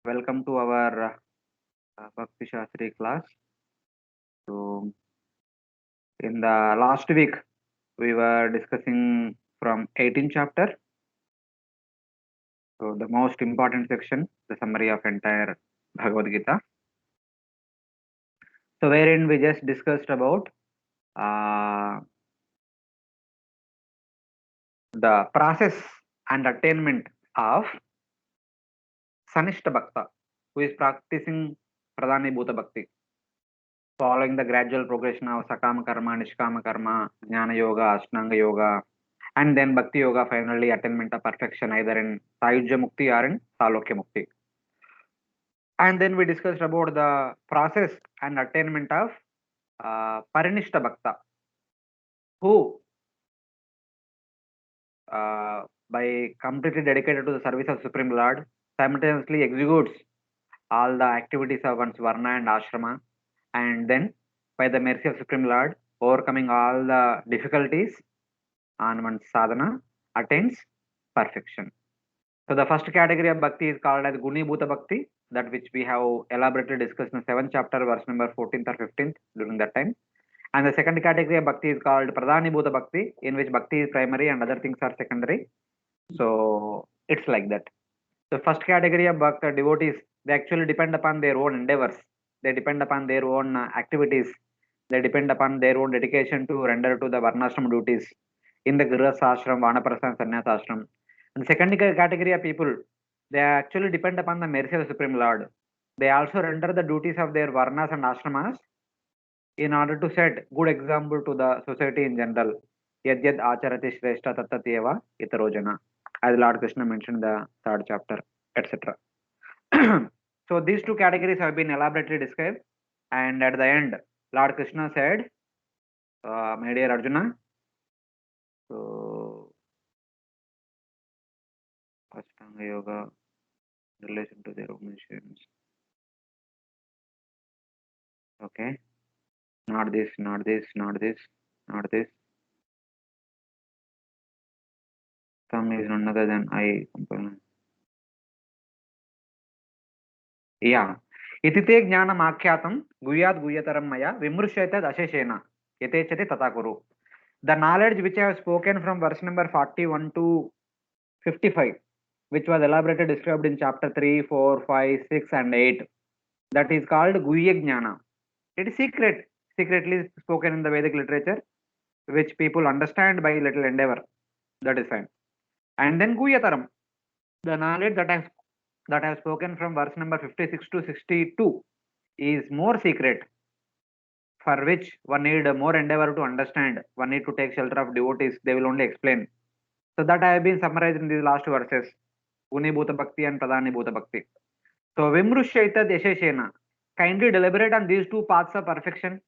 Welcome to our Bhakti Shastri class. So, in the last week, we were discussing from 18th chapter. So, the most important section, the summary of entire Bhagavad Gita. So, wherein we just discussed about uh, the process and attainment of Sanishta Bhakta, who is practicing Pradhani Bhuta Bhakti, following the gradual progression of Sakama Karma, Nishkama Karma, Jnana Yoga, Ashtanga Yoga, and then Bhakti Yoga, finally attainment of perfection either in Sayujya Mukti or in Salokya Mukti. And then we discussed about the process and attainment of Parinishta Bhakta, who by completely dedicated to the service of Supreme Lord, simultaneously executes all the activities of one's Varna and Ashrama, and then by the mercy of Supreme Lord, overcoming all the difficulties on one's sadhana, attains perfection. So the first category of bhakti is called as Guni Bhuta Bhakti, that which we have elaborately discussed in the 7th chapter, verse number 14th or 15th during that time. And the second category of bhakti is called Pradhani Bhuta Bhakti, in which bhakti is primary and other things are secondary. So it's like that. The first category of bhakti devotees, they actually depend upon their own endeavors. They depend upon their own activities. They depend upon their own dedication to render to the Varnashram duties in the Grihastha Ashram, Vanaprastha and Sannyasa Ashram. And second category of people, they actually depend upon the mercy of the Supreme Lord. They also render the duties of their Varnas and Ashramas in order to set good example to the society in general. Yad yad acharati shrestha tattatyeva itarojana, as Lord Krishna mentioned in the 3rd chapter, etc. So these two categories have been elaborately described, and at the end, Lord Krishna said, "My dear Arjuna, so Ashtanga Yoga in relation to their omniscience. Okay, not this, not this, not this, not this. Some is none other than I. Yeah. Itite jnanam akyatam guyat guyataram maya vimrushayatad asheshena yatechati tatakuru. The knowledge which I have spoken from verse number 41 to 55, which was elaborated described in chapter 3, 4, 5, 6, and 8, that is called Guhya Jnana. It is secretly spoken in the Vedic literature, which people understand by little endeavor. That is fine. And then Guyataram, the knowledge that I have spoken from verse number 56 to 62 is more secret, for which one need more endeavor to understand. One need to take shelter of devotees. They will only explain. So that I have been summarized in these last verses, Guni Bhuta Bhakti and Pradhani Bhuta Bhakti. So Vimrushyaita Desheshena, kindly deliberate on these two paths of perfection,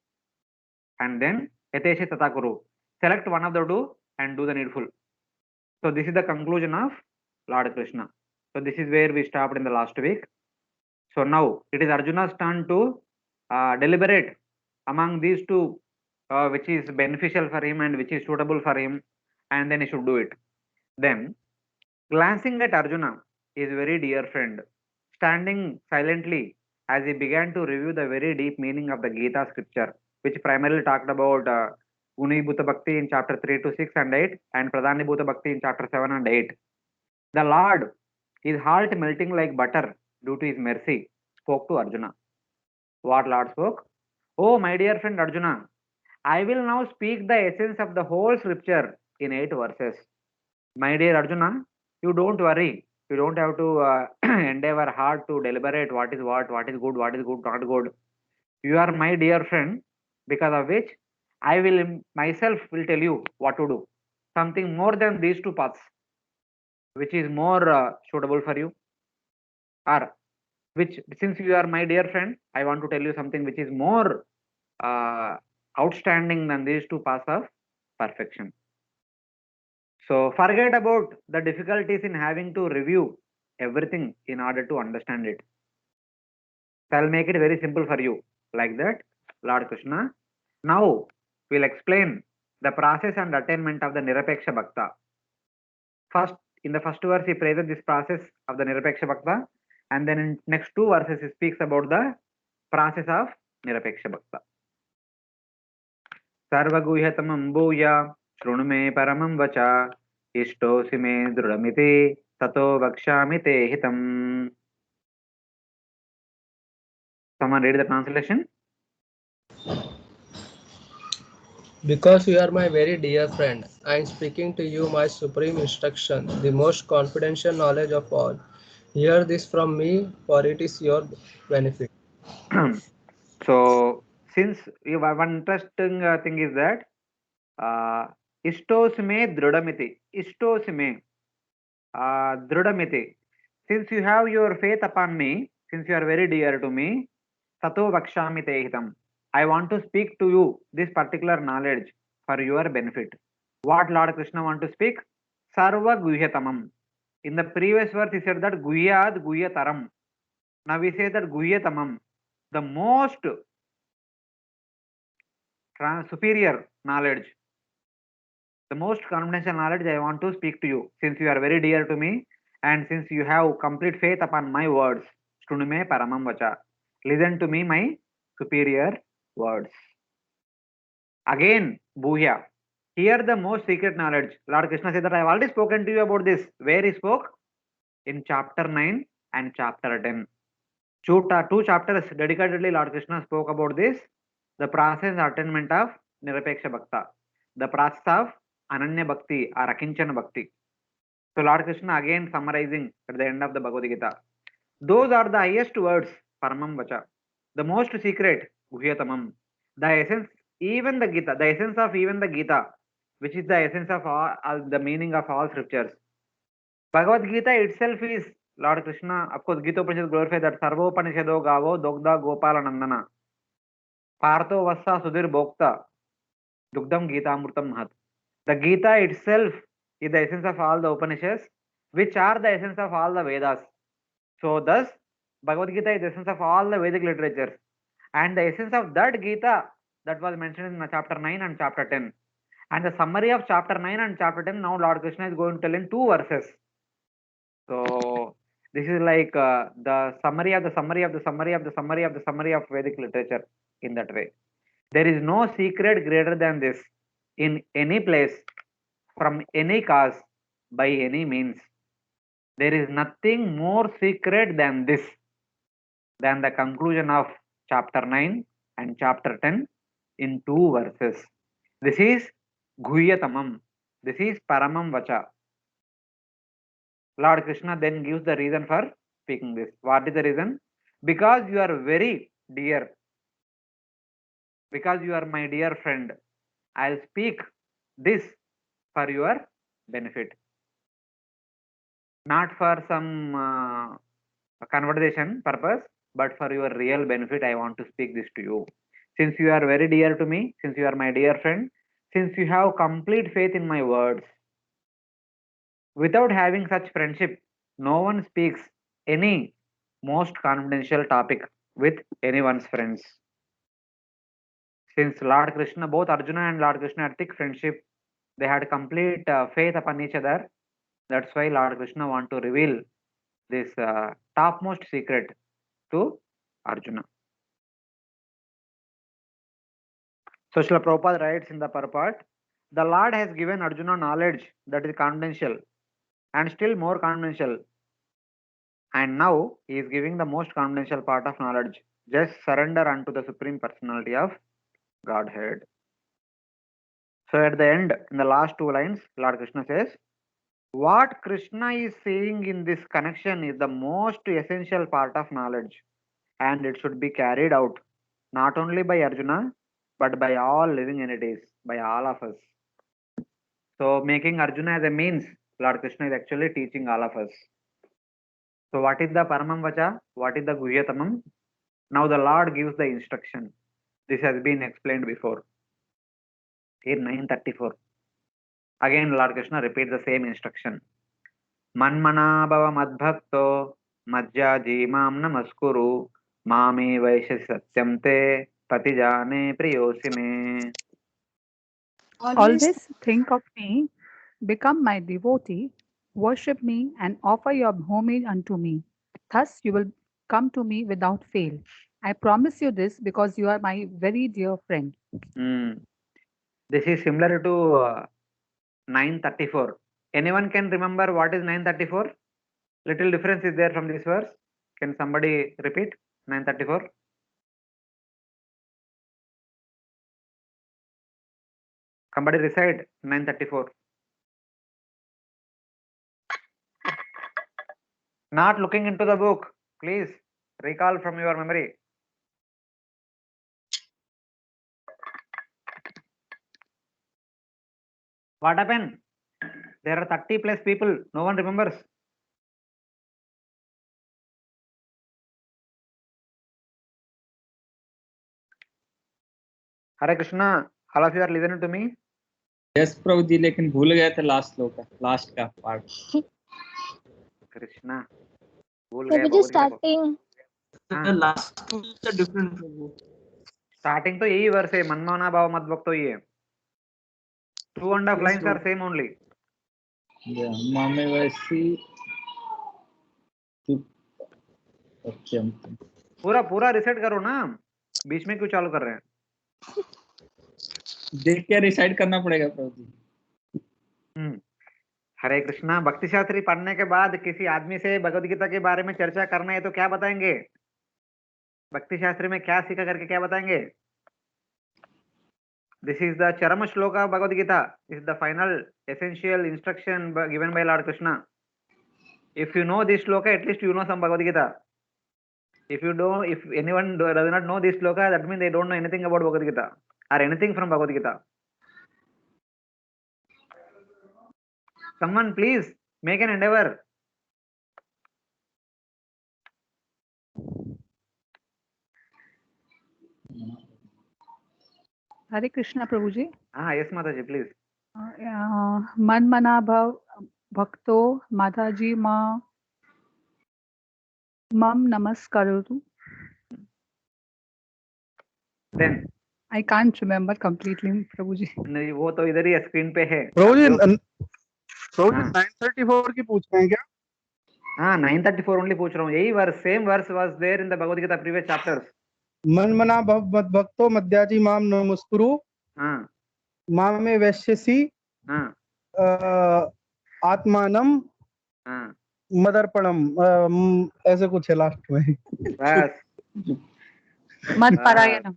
and then Yateshe Tatakuru, select one of the two and do the needful. So this is the conclusion of Lord Krishna. So this is where we stopped in the last week. So now it is Arjuna's turn to deliberate among these two, which is beneficial for him and which is suitable for him, and then he should do it. Then, glancing at Arjuna, his very dear friend, standing silently as he began to review the very deep meaning of the Gita scripture, which primarily talked about Guni Bhuta Bhakti in chapter 3 to 6 and 8, and Pradhani Bhuta Bhakti in chapter 7 and 8. The Lord, his heart melting like butter due to his mercy, spoke to Arjuna. What Lord spoke? Oh, my dear friend Arjuna, I will now speak the essence of the whole scripture in 8 verses. My dear Arjuna, you don't worry. You don't have to endeavor hard to deliberate what is good, not good. You are my dear friend, because of which I will myself will tell you what to do. Something more than these two paths, which is more suitable for you, or which, since you are my dear friend, I want to tell you something which is more outstanding than these two paths of perfection. So forget about the difficulties in having to review everything in order to understand it. So I'll make it very simple for you. Like that, Lord Krishna. Now we'll explain the process and attainment of the Nirapeksha Bhakta. First, in the first verse, he praises this process of the Nirapeksha Bhakta. And then in next two verses he speaks about the process of Nirapeksha Bhakta. Sarvaguhyatamam bhuya shrunu me paramam vacha ishtosi me drudamiti tato vakshami te hitam. Someone read the translation. Because you are my very dear friend, I am speaking to you my supreme instruction, the most confidential knowledge of all. Hear this from me, for it is your benefit. So, since one interesting thing is that Ishtosme Drudamiti. Ishtosme Drudamiti. Since you have your faith upon me, since you are very dear to me, Tato Vakshami Tehitam. I want to speak to you this particular knowledge for your benefit. What Lord Krishna want to speak? Sarva Guhyatamam. In the previous verse, he said that Guhyad Guhyataram. Now we say that Guhyatamam, the most superior knowledge, the most confidential knowledge I want to speak to you, since you are very dear to me, and since you have complete faith upon my words. Shrunume paramam vacha. Listen to me, my superior words. Again, Bhuya. Here the most secret knowledge. Lord Krishna said that I have already spoken to you about this. Where he spoke? In chapter 9 and chapter 10. Two chapters dedicatedly Lord Krishna spoke about this. The process attainment of Nirapeksha Bhakta. The process of Ananya Bhakti or Akinchana Bhakti. So Lord Krishna again summarizing at the end of the Bhagavad Gita. Those are the highest words, Paramam Vacha. The most secret, Guhyatamam. The essence, even the Gita, the essence of even the Gita, which is the essence of all the meaning of all scriptures. Bhagavad Gita itself is Lord Krishna, of course, Gita Upanishad glorifies that Sarvopanishado Gavo Dogda Gopala Nandana. Partho Vassa Sudhir Bhokta Dugdam Gita Amrutam Mahat. The Gita itself is the essence of all the Upanishads, which are the essence of all the Vedas. So thus, Bhagavad Gita is the essence of all the Vedic literatures. And the essence of that Gita that was mentioned in chapter 9 and chapter 10. And the summary of chapter 9 and chapter 10, now Lord Krishna is going to tell in two verses. So this is like the summary of the summary of the summary of the summary of the summary of Vedic literature in that way. There is no secret greater than this in any place, from any cause, by any means. There is nothing more secret than this, than the conclusion of chapter 9 and chapter 10 in two verses. This is Guhyatamam. This is Paramam Vacha. Lord Krishna then gives the reason for speaking this. What is the reason? Because you are very dear. Because you are my dear friend. I'll speak this for your benefit. Not for some conversation purpose, but for your real benefit, I want to speak this to you. Since you are very dear to me, since you are my dear friend, since you have complete faith in my words, without having such friendship, no one speaks any most confidential topic with anyone's friends. Since Lord Krishna, both Arjuna and Lord Krishna had thick friendship, they had complete faith upon each other. That's why Lord Krishna want to reveal this topmost secret to Arjuna. So Srila Prabhupada writes in the purport, the Lord has given Arjuna knowledge that is confidential and still more confidential. And now he is giving the most confidential part of knowledge. Just surrender unto the Supreme Personality of Godhead. So at the end, in the last two lines, Lord Krishna says, what Krishna is saying in this connection is the most essential part of knowledge, and it should be carried out not only by Arjuna, but by all living entities, by all of us. So making Arjuna as a means, Lord Krishna is actually teaching all of us. So what is the Paramam Vacha? What is the Guhyatamam? Now the Lord gives the instruction. This has been explained before in 934. Again Lord Krishna repeats the same instruction. Manmana bhava madbhakto madhyaji mam namaskuru mame vaishasi satyam te patijane priyosi me. Always think of me, become my devotee, worship me, and offer your homage unto me. Thus, you will come to me without fail. I promise you this because you are my very dear friend. This is similar to 934. Anyone can remember what is 934? Little difference is there from this verse. Can somebody repeat 934? Somebody recite 934. Not looking into the book. Please recall from your memory. What happened? There are 30 plus people. No one remembers. Hare Krishna. All of you are listening to me. Yes Prabhu ji, लेकिन भूल गए थे last का part. Krishna भूल गए प्रभु जी starting last का different प्रभु। Starting तो यही वर्स है, मनमोहना भाव मत भक्तो ही है। 2.5 lines are same only. मामे वैसी पूरा रिसेट करो ना, बीच में क्यों चालू कर रहे हैं? देख के रिसाइड करना पड़ेगा प्रभु जी। हरे कृष्णा। भक्ति शास्त्री पढ़ने के बाद किसी आदमी से भगवद गीता के बारे में चर्चा करना है तो क्या बताएंगे? भक्ति शास्त्री में क्या सीखा करके क्या बताएंगे? This is the Charama Shloka of Bhagavad Gita. This is the final essential instruction given by Lord Krishna. If you know this shloka, at least you know some Bhagavad Gita. If anyone does not know this shloka, that means they don't know anything about Bhagavad Gita or anything from Bhagavad Gita. Someone please make an endeavor. Hare Krishna, Prabhuji. Yes, Mataji, please. Man mana bhav bhakto Mataji ma mam namaskarotu. Then I can't remember completely, Prabhuji. नहीं, वो तो इधर ही screen पे है। प्रभुजी 934 की पूछ रहे हैं क्या? हाँ 934 ओनली पूछ रहा हूँ। यही verse, same verse was there in the Bhagavad Gita previous chapters. मन मना भव मद भक्तो मद्याजी माम नमस्कुरु मामे वैश्यसी आत्मानम मदर्पणम, ऐसे कुछ है लास्ट में। बस मत परायण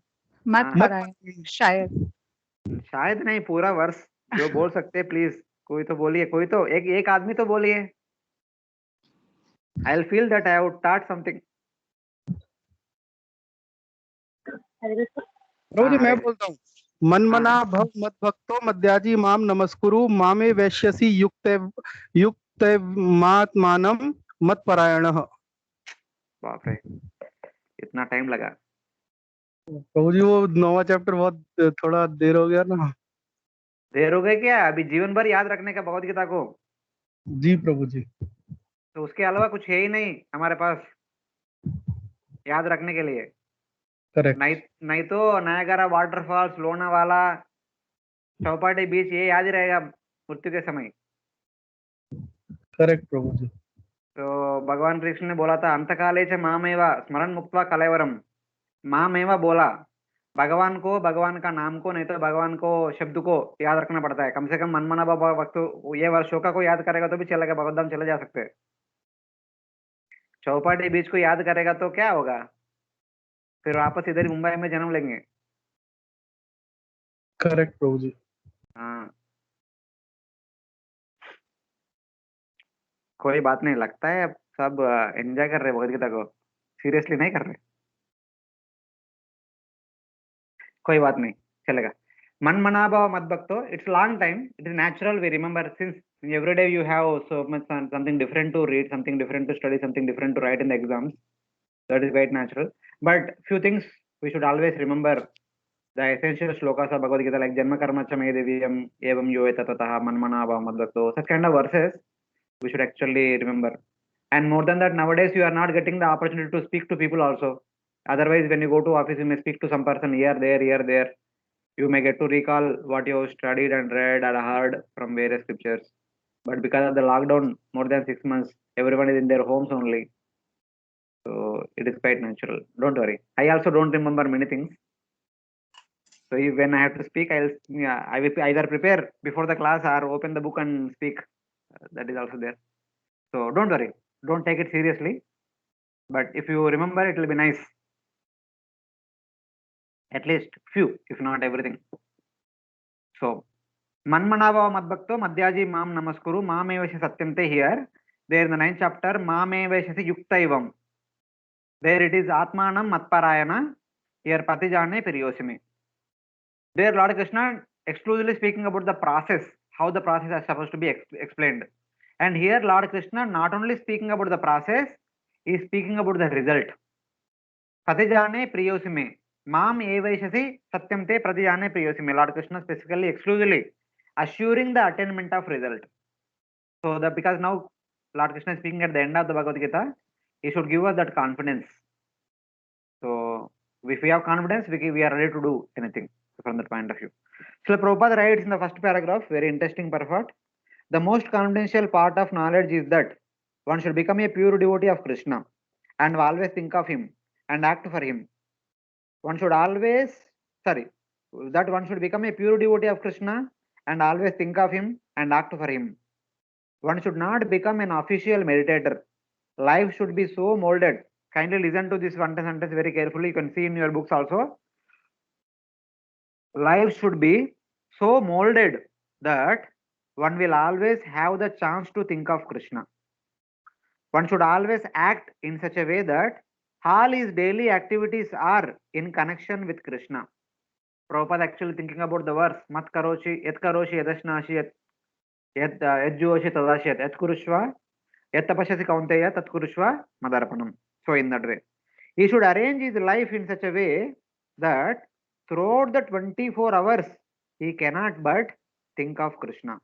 शायद नहीं, पूरा वर्स जो बोल सकते प्लीज कोई तो बोलिए, कोई तो एक आदमी तो बोलिए। I will feel that I would start something. Prabhu ji मैं बोलता हूँ, मन मना भव मद भक्तो मद्याजी माम नमस्कुरु मामे वैश्यसी युक्त मात्मानम मत परायण। बाप रे, इतना टाइम लगा। प्रभु जी वो 9वां चैप्टर बहुत थोड़ा देर हो गया ना। देर हो गई क्या? अभी जीवन भर याद रखने का भगवद गीता को। जी प्रभु जी। तो उसके अलावा कुछ है ही नहीं हमारे पास याद रखने के लिए। करेक्ट। नहीं तो नायगरा वाटरफॉल्स, लोनावाला, चौपाटी बीच, ये याद ही रहेगा मृत्यु के समय। करेक्ट प्रभु जी। तो भगवान कृष्ण ने बोला था अंतकाले च मामेवा स्मरण मुक्त्वा कलेवरम। मामेवा बोला, भगवान को, भगवान का नाम को, नहीं तो भगवान को, शब्द को याद रखना पड़ता है। कम से कम मनमना वक्त ये वर्षों को याद करेगा तो भी चलेगा, भगवद्धाम चले जा सकते हैं। चौपाटी बीच को याद करेगा तो क्या होगा? फिर वापस इधर मुंबई में जन्म लेंगे। करेक्ट प्रभु जी। हाँ, कोई बात नहीं, लगता है सब एंजॉय कर रहे भगवद गीता को, सीरियसली नहीं कर रहे। कोई बात नहीं, चलेगा। मन मना भाव मत भक्तो, it's long time, it is natural, we remember since every day you have so much something different to read, something different to study, something different to write in the exams. That is quite natural. But few things we should always remember, the essential shlokas of Bhagavad Gita, like Janma Karma Cha Me Divyam Evam Yo Etatataha Manmana Bhava Madbhakto, such kind of verses we should actually remember. And more than that, nowadays you are not getting the opportunity to speak to people also. Otherwise, when you go to office, you may speak to some person here, there. You may get to recall what you have studied and read or heard from various scriptures. But because of the lockdown, more than 6 months, everyone is in their homes only. So it is quite natural. Don't worry. I also don't remember many things. So when I have to speak, I will either prepare before the class or open the book and speak. That is also there. So don't worry. Don't take it seriously. But if you remember, it will be nice. At least few, if not everything. So Manmanava Madbhakto Madhyaji Mam Namaskuru Mamevasya Satyamte here. There in the 9th chapter, Mamevasya Yuktaivam. There it is Atmanam Matparayana. Here Patijane Piriyosime. There Lord Krishna exclusively speaking about the process, how the process is supposed to be explained. And here Lord Krishna not only speaking about the process, he is speaking about the result. Pratijane Priyosime. Mam evaishasi satyamte pratijane priyosime. Lord Krishna specifically, exclusively assuring the attainment of result. So that because now Lord Krishna is speaking at the end of the Bhagavad Gita, he should give us that confidence. So if we have confidence, we are ready to do anything from that point of view. So Prabhupada writes in the first paragraph, very interesting purport. The most confidential part of knowledge is that one should become a pure devotee of Krishna and always think of him and act for him. One should become a pure devotee of Krishna and always think of him and act for him. One should not become an official meditator. Life should be so molded. Kindly listen to this one sentence very carefully. You can see in your books also. Life should be so molded that one will always have the chance to think of Krishna. One should always act in such a way that all his daily activities are in connection with Krishna. Prabhupada actually thinking about the verse, Mat karoshi, yat karoshi, yadashnashi, yat yajjoshi tadashyat, yat kurushva, yat tapashyasi kaunteya, tat kurushva madarpanam. So in that way, he should arrange his life in such a way that throughout the 24 hours, he cannot but think of Krishna.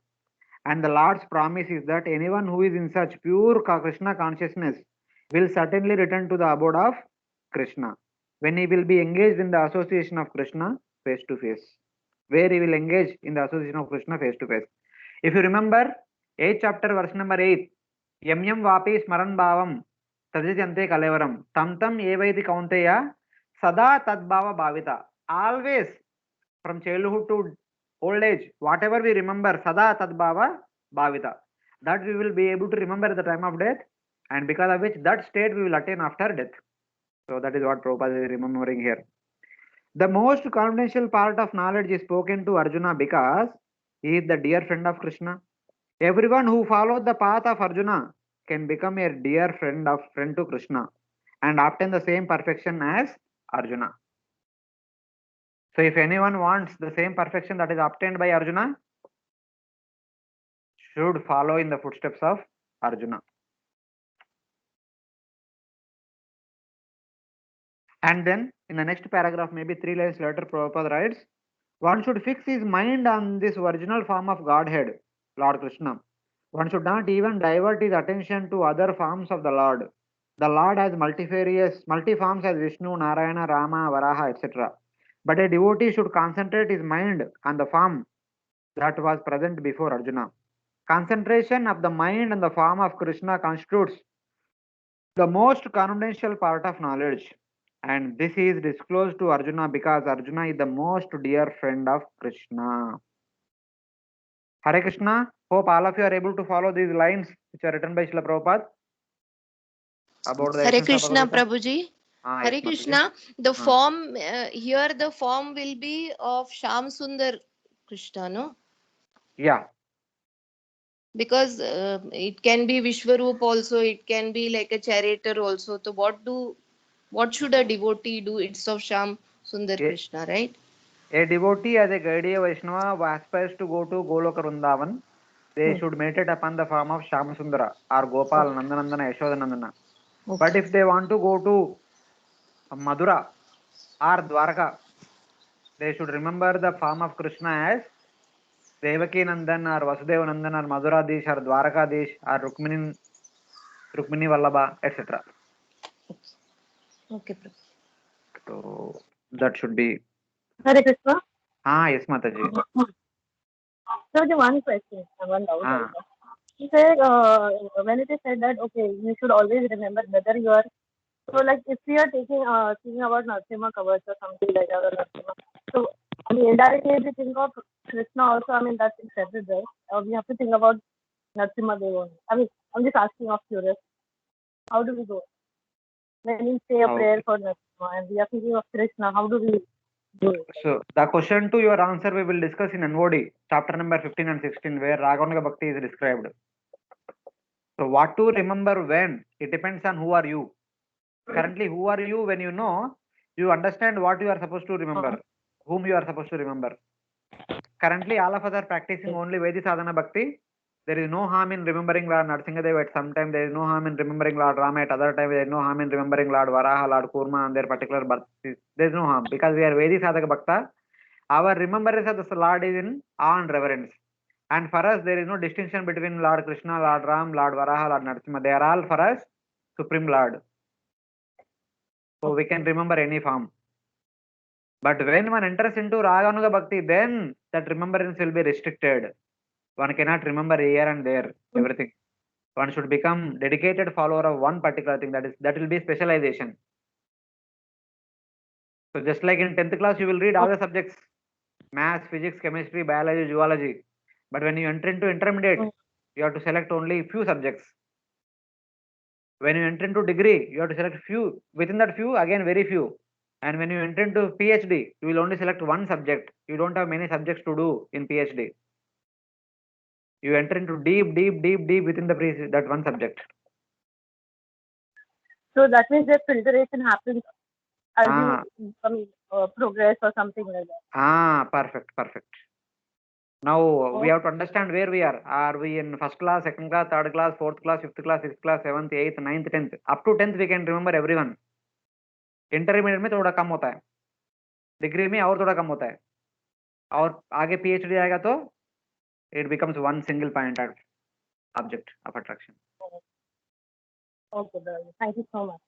And the Lord's promise is that anyone who is in such pure Krishna consciousness will certainly return to the abode of Krishna when he will be engaged in the association of Krishna face to face. Where he will engage in the association of Krishna face to face. If you remember, 8th chapter, verse number 8, Yam yam vapi smaran bhavam tadjante kalevaram tam tam evaiti kaunteya sada tadbhava bhavita. Always from childhood to old age, whatever we remember, sada tadbhava bhavita, that we will be able to remember at the time of death, and because of which that state we will attain after death. So that is what Prabhupada is remembering here. The most confidential part of knowledge is spoken to Arjuna because he is the dear friend of Krishna. Everyone who follows the path of Arjuna can become a dear friend to Krishna and obtain the same perfection as Arjuna. So if anyone wants the same perfection that is obtained by Arjuna, should follow in the footsteps of Arjuna. And then in the next paragraph, maybe 3 lines later, Prabhupada writes, one should fix his mind on this original form of Godhead, Lord Krishna. One should not even divert his attention to other forms of the Lord. The Lord has multi forms as Vishnu, Narayana, Rama, Varaha, etc. But a devotee should concentrate his mind on the form that was present before Arjuna. Concentration of the mind on the form of Krishna constitutes the most confidential part of knowledge. And this is disclosed to Arjuna because Arjuna is the most dear friend of Krishna. Hare Krishna. Hope all of you are able to follow these lines which are written by Srila Prabhupada about the Hare essence of Krishna, Bhagavad Gita. Prabhuji. Yes, Hare Mataji. Krishna. The form here, the form will be of Sham Sundar Krishna, no? Yeah. Because it can be Vishwaroop also. It can be like a charioteer also. So what should a devotee do instead of Sham Sundar Krishna, right? A devotee as a Gaudiya Vaishnava who aspires to go to Goloka Vrindavan, they should meditate upon the form of Shama Sundara or Gopal, Nandanandana, Yashodanandana. But if they want to go to Madura or Dwarka, they should remember the form of Krishna as Devaki Nandan or Vasudeva Nandan or Madhuradish or Dwarkadish or Rukmini Vallabha, etc. Okay. So that should be. Hare Krishna. Yes, Mataji. So the one question, one doubt. He said when it is said that okay, you should always remember whether you are So like if we are taking thinking about Narasimha Kavach or something like that, or Narasimha, so I mean indirectly if we think of Krishna also, I mean that's accepted, right? We have to think about Narasimha Dev only. I mean I'm just asking of curious, how do we go when we say a Okay. prayer for Narasimha and we are thinking of Krishna? How do we do it? So the question to your answer we will discuss in NOD chapter number 15 and 16 where Raganuga Bhakti is described. So what to remember when? It depends on who are you. Currently, who are you when you know, you understand what you are supposed to remember, whom you are supposed to remember. Currently, all of us are practicing only Vedi Sadhana Bhakti. There is no harm in remembering Lord Narasimhadev at some time. There is no harm in remembering Lord Rama at other time. There is no harm in remembering Lord Varaha, Lord Kurma on their particular birth. There is no harm because we are Vedi Sadhaka Bhakta. Our remembrance of the Lord is in awe and reverence. And for us, there is no distinction between Lord Krishna, Lord Ram, Lord Varaha, Lord Narasimha. They are all for us Supreme Lord. So we can remember any form. But when one enters into Raganuga Bhakti, then that remembrance will be restricted. One cannot remember here and there everything. One should become dedicated follower of one particular thing. That will be specialization. So just like in 10th class, you will read all the subjects: maths, physics, chemistry, biology, zoology. But when you enter into intermediate, you have to select only few subjects. When you enter into degree, you have to select few. Within that few, again very few. And when you enter into PhD, you will only select one subject. You don't have many subjects to do in PhD. You enter into deep within that one subject. So that means that filtration happens as Ah. you progress or something like that. Perfect. Now we have to understand where we are. Are we in first class, second class, third class, fourth class, fifth class, sixth class, seventh, eighth, ninth, 10th? Up to 10th we can remember everyone. Intermediate में थोड़ा कम होता है, degree में और थोड़ा कम होता है, और आगे PhD आएगा तो it becomes one single pointed object of attraction. Okay, brother. Thank you so much.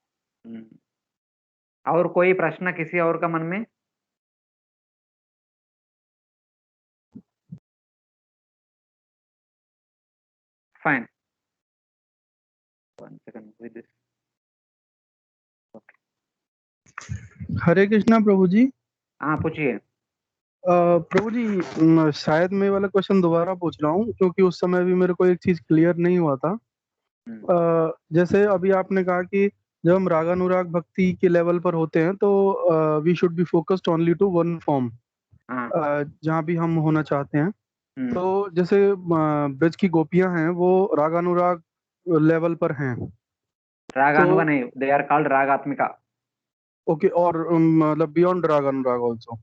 और कोई प्रश्न किसी और का मन में? Fine. One second with this. हरे कृष्णा प्रभु जी। हाँ पूछिए। प्रभु जी शायद मैं वाला क्वेश्चन दोबारा पूछ रहा हूँ क्योंकि उस समय भी मेरे को एक चीज क्लियर नहीं हुआ था। जैसे अभी आपने कहा कि जब हम रागानुराग भक्ति के लेवल पर होते हैं तो we should be focused only to one form, जहाँ भी हम होना चाहते हैं। तो जैसे ब्रज की गोपियां हैं वो रागानुराग लेवल पर हैं। रागानुगा नहीं, दे आर कॉल्ड रागात्मिका। ओके, और मतलब बियॉन्ड रागानुराग आल्सो।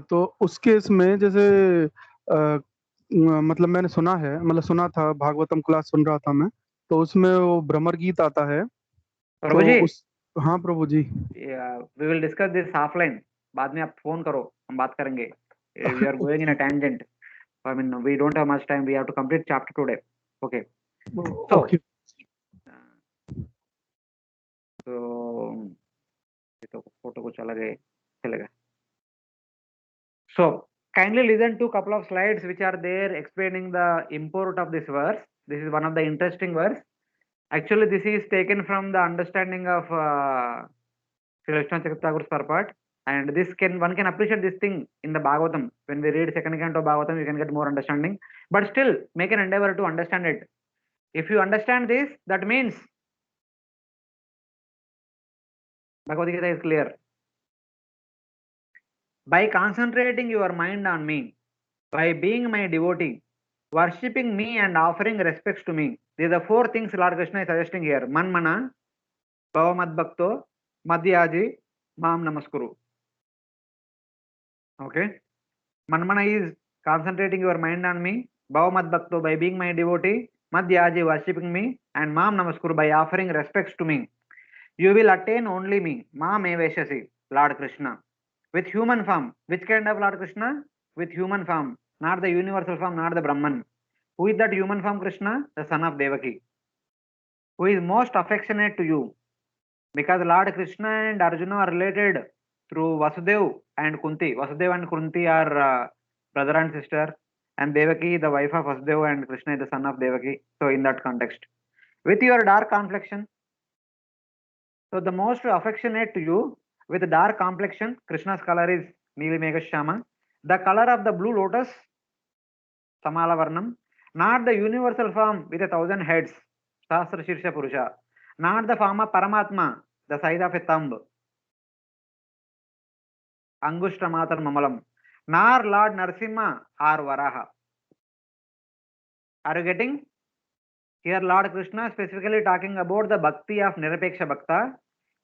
तो उस केस में जैसे मतलब मैंने सुना है, मतलब सुना था, भागवतम क्लास सुन रहा था मैं, तो उसमें वो भ्रमर गीत आता है। प्रभु जी, हाँ Prabhu ji, we will discuss this offline. बाद में आप फोन करो, हम बात करेंगे। We are going in a tangent. I mean, we don't have much time. We have to complete chapter today. Okay. So, तो फोटो को चलेगा. So, kindly listen to couple of slides which are there explaining the import of this verse. This is one of the interesting verse. Actually, this is taken from the understanding of Sri Vishwanath Chakravarti Thakur's purport. And one can appreciate this thing in the Bhagavatam. When we read second canto of Bhagavatam, you can get more understanding. But still, make an endeavor to understand it. If you understand this, that means Bhagavad Gita is clear. By concentrating your mind on me, by being my devotee, worshipping me and offering respects to me. These are four things Lord Krishna is suggesting here. Manmana, Bhavamad Bhakto, Madhyaji, Mam Namaskuru. Okay. Manmana is concentrating your mind on me, Bhavamad Bhakto by being my devotee, Madhyaji worshipping me, and Mam Namaskuru by offering respects to me. You will attain only me, Mam Eveshasi, Lord Krishna. With human form. Which kind of Lord Krishna? With human form. Not the universal form, not the Brahman. Who is that human form Krishna? The son of Devaki. Who is most affectionate to you. Because Lord Krishna and Arjuna are related through Vasudev and Kunti. Vasudeva and Kunti are brother and sister. And Devaki, the wife of Vasudeva, and Krishna is the son of Devaki. So in that context. With your dark complexion, So the most affectionate to you with dark complexion, Krishna's color is Neeli Meghashama. The color of the blue lotus, Samala Varnam. Not the universal form with 1,000 heads, Sahasra Shirsha Purusha. Not the form of Paramatma, the size of a thumb, Angushta Matar Mamalam. Nor Lord Narsimha or Varaha. Are you getting? Here Lord Krishna specifically talking about the bhakti of Nirapeksha Bhakta.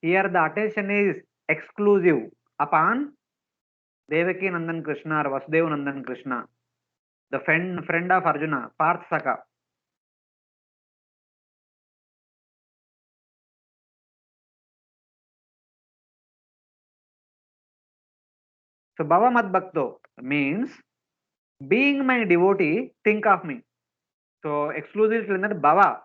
Here the attention is exclusive upon Devaki Nandan Krishna or Vasudev Nandan Krishna, the friend of Arjuna, Parth Saka. So Bhava Mad Bhakto means being my devotee, think of me. So exclusively in that Bhava,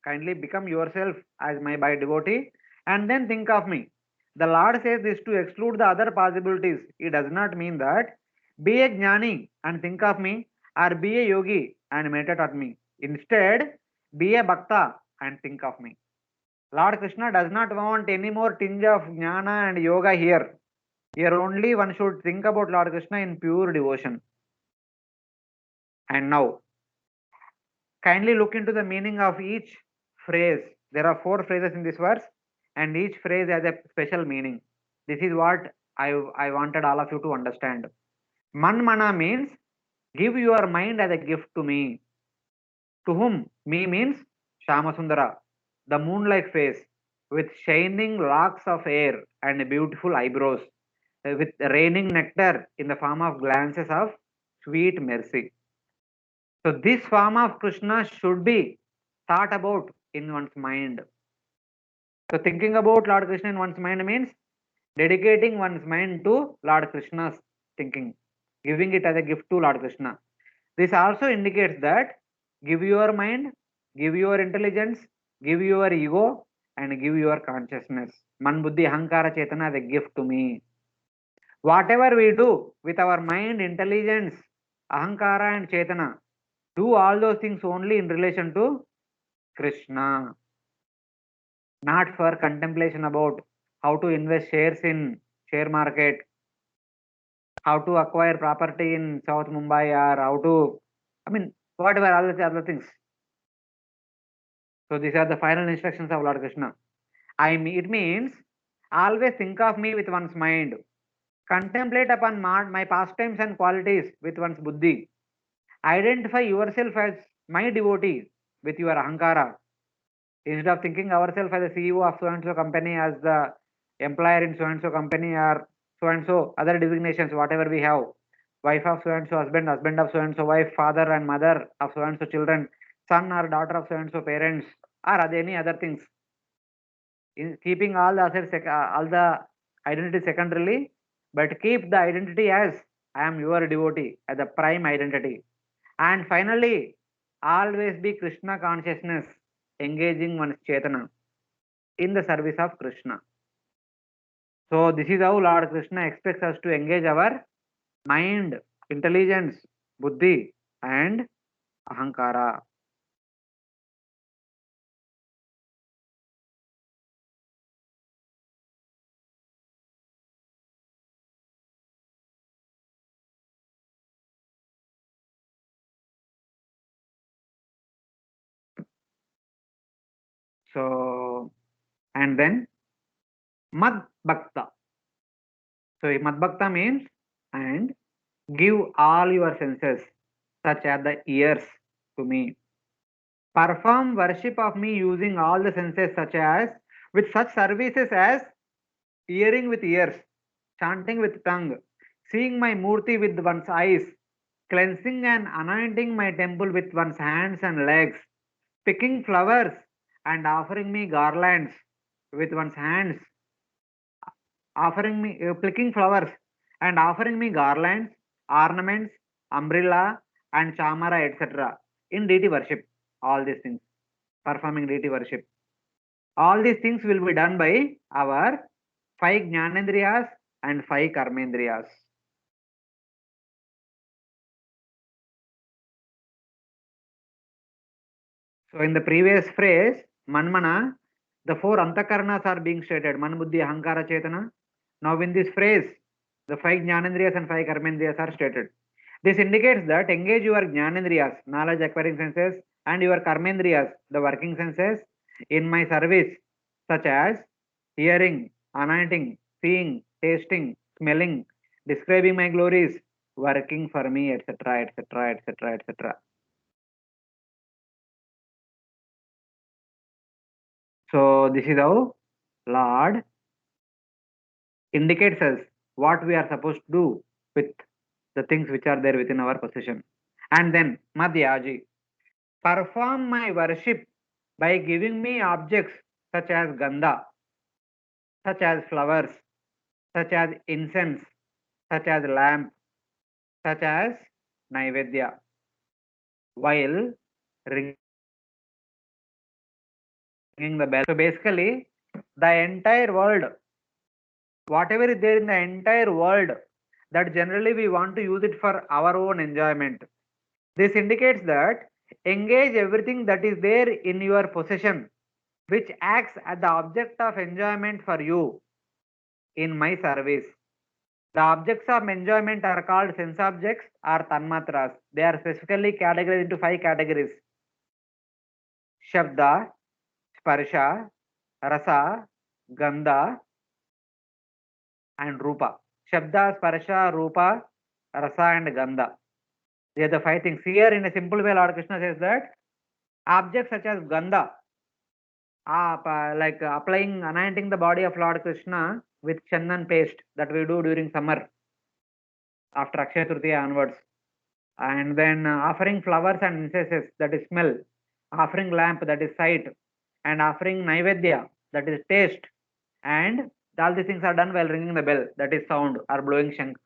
kindly become yourself as my by devotee and then think of me. The Lord says this to exclude the other possibilities. It does not mean that be a jnani and think of me or be a yogi and meditate on me. Instead, be a bhakta and think of me. Lord Krishna does not want any more tinge of jnana and yoga here. Here only one should think about Lord Krishna in pure devotion. And now, kindly look into the meaning of each phrase. There are 4 phrases in this verse, and each phrase has a special meaning. This is what I wanted all of you to understand. Manmana means give your mind as a gift to me. To whom? Me means Shamasundara, the moon-like face with shining locks of hair and beautiful eyebrows, with raining nectar in the form of glances of sweet mercy. So this form of Krishna should be thought about in one's mind. So thinking about Lord Krishna in one's mind means dedicating one's mind to Lord Krishna's thinking, giving it as a gift to Lord Krishna. This also indicates that give your mind, give your intelligence, give your ego, and give your consciousness. Man buddhi ahankara chetana as a gift to me. Whatever we do with our mind, intelligence, ahankara, and chetana, do all those things only in relation to Krishna, not for contemplation about how to invest shares in share market, how to acquire property in South Mumbai, or how to, whatever other things. So these are the final instructions of Lord Krishna. It means always think of me with one's mind. Contemplate upon my pastimes and qualities with one's buddhi. Identify yourself as my devotee with your ahankara. Instead of thinking ourselves as the CEO of so and so company, as the employer in so and so company, or so and so other designations, whatever we have, wife of so and so husband, husband of so and so wife, father and mother of so and so children, son or daughter of so and so parents, or any other things. In keeping all the assets, all the identity secondarily, but keep the identity as I am your devotee as the prime identity. And finally, always be Krishna consciousness, engaging one's Chetana in the service of Krishna. So this is how Lord Krishna expects us to engage our mind, intelligence, buddhi, and ahankara. So, and then Mad Bhakta. So Mad Bhakta means and give all your senses, such as the ears, to me. Perform worship of me using all the senses, such as with such services as hearing with ears, chanting with tongue, seeing my murti with one's eyes, cleansing and anointing my temple with one's hands and legs, picking flowers and offering me garlands with one's hands, picking flowers and offering me garlands, ornaments, umbrella, and chamara, etc. in deity worship. All these things, performing deity worship. All these things will be done by our 5 Jnanendriyas and 5 Karmendriyas. So in the previous phrase, Manmana, The four antakarnas are being stated. Man, buddhi, ahankara, chetana. Now in this phrase, the five jnanendriyas and five karmendriyas are stated. This indicates that engage your jnanendriyas, knowledge acquiring senses, and your karmendriyas, the working senses, in my service, such as hearing, anointing, seeing, tasting, smelling, describing my glories, working for me, etc., etc., etc., etc. So this is how Lord indicates us what we are supposed to do with the things which are there within our possession. And then Madhyaji, perform my worship by giving me objects such as gandha, such as flowers, such as incense, such as lamp, such as naivedya, while ringing the bell. So basically, the entire world, whatever is there in the entire world, that generally we want to use it for our own enjoyment. This indicates that engage everything that is there in your possession, which acts as the object of enjoyment for you in my service. The objects of enjoyment are called sense objects or tanmatras. They are specifically categorized into 5 categories: Shabda, Sparsha, Rasa, Gandha, and Rupa. Shabda, Sparsha, Rupa, Rasa, and Gandha. They are the 5 things. Here, in a simple way, Lord Krishna says that objects such as Gandha, like anointing the body of Lord Krishna with chandan paste that we do during summer after Akshaya Tritiya onwards, and then offering flowers and incenses, that is smell, offering lamp, that is sight, and offering naivedya, that is taste, and all these things are done while ringing the bell, that is sound or blowing shank.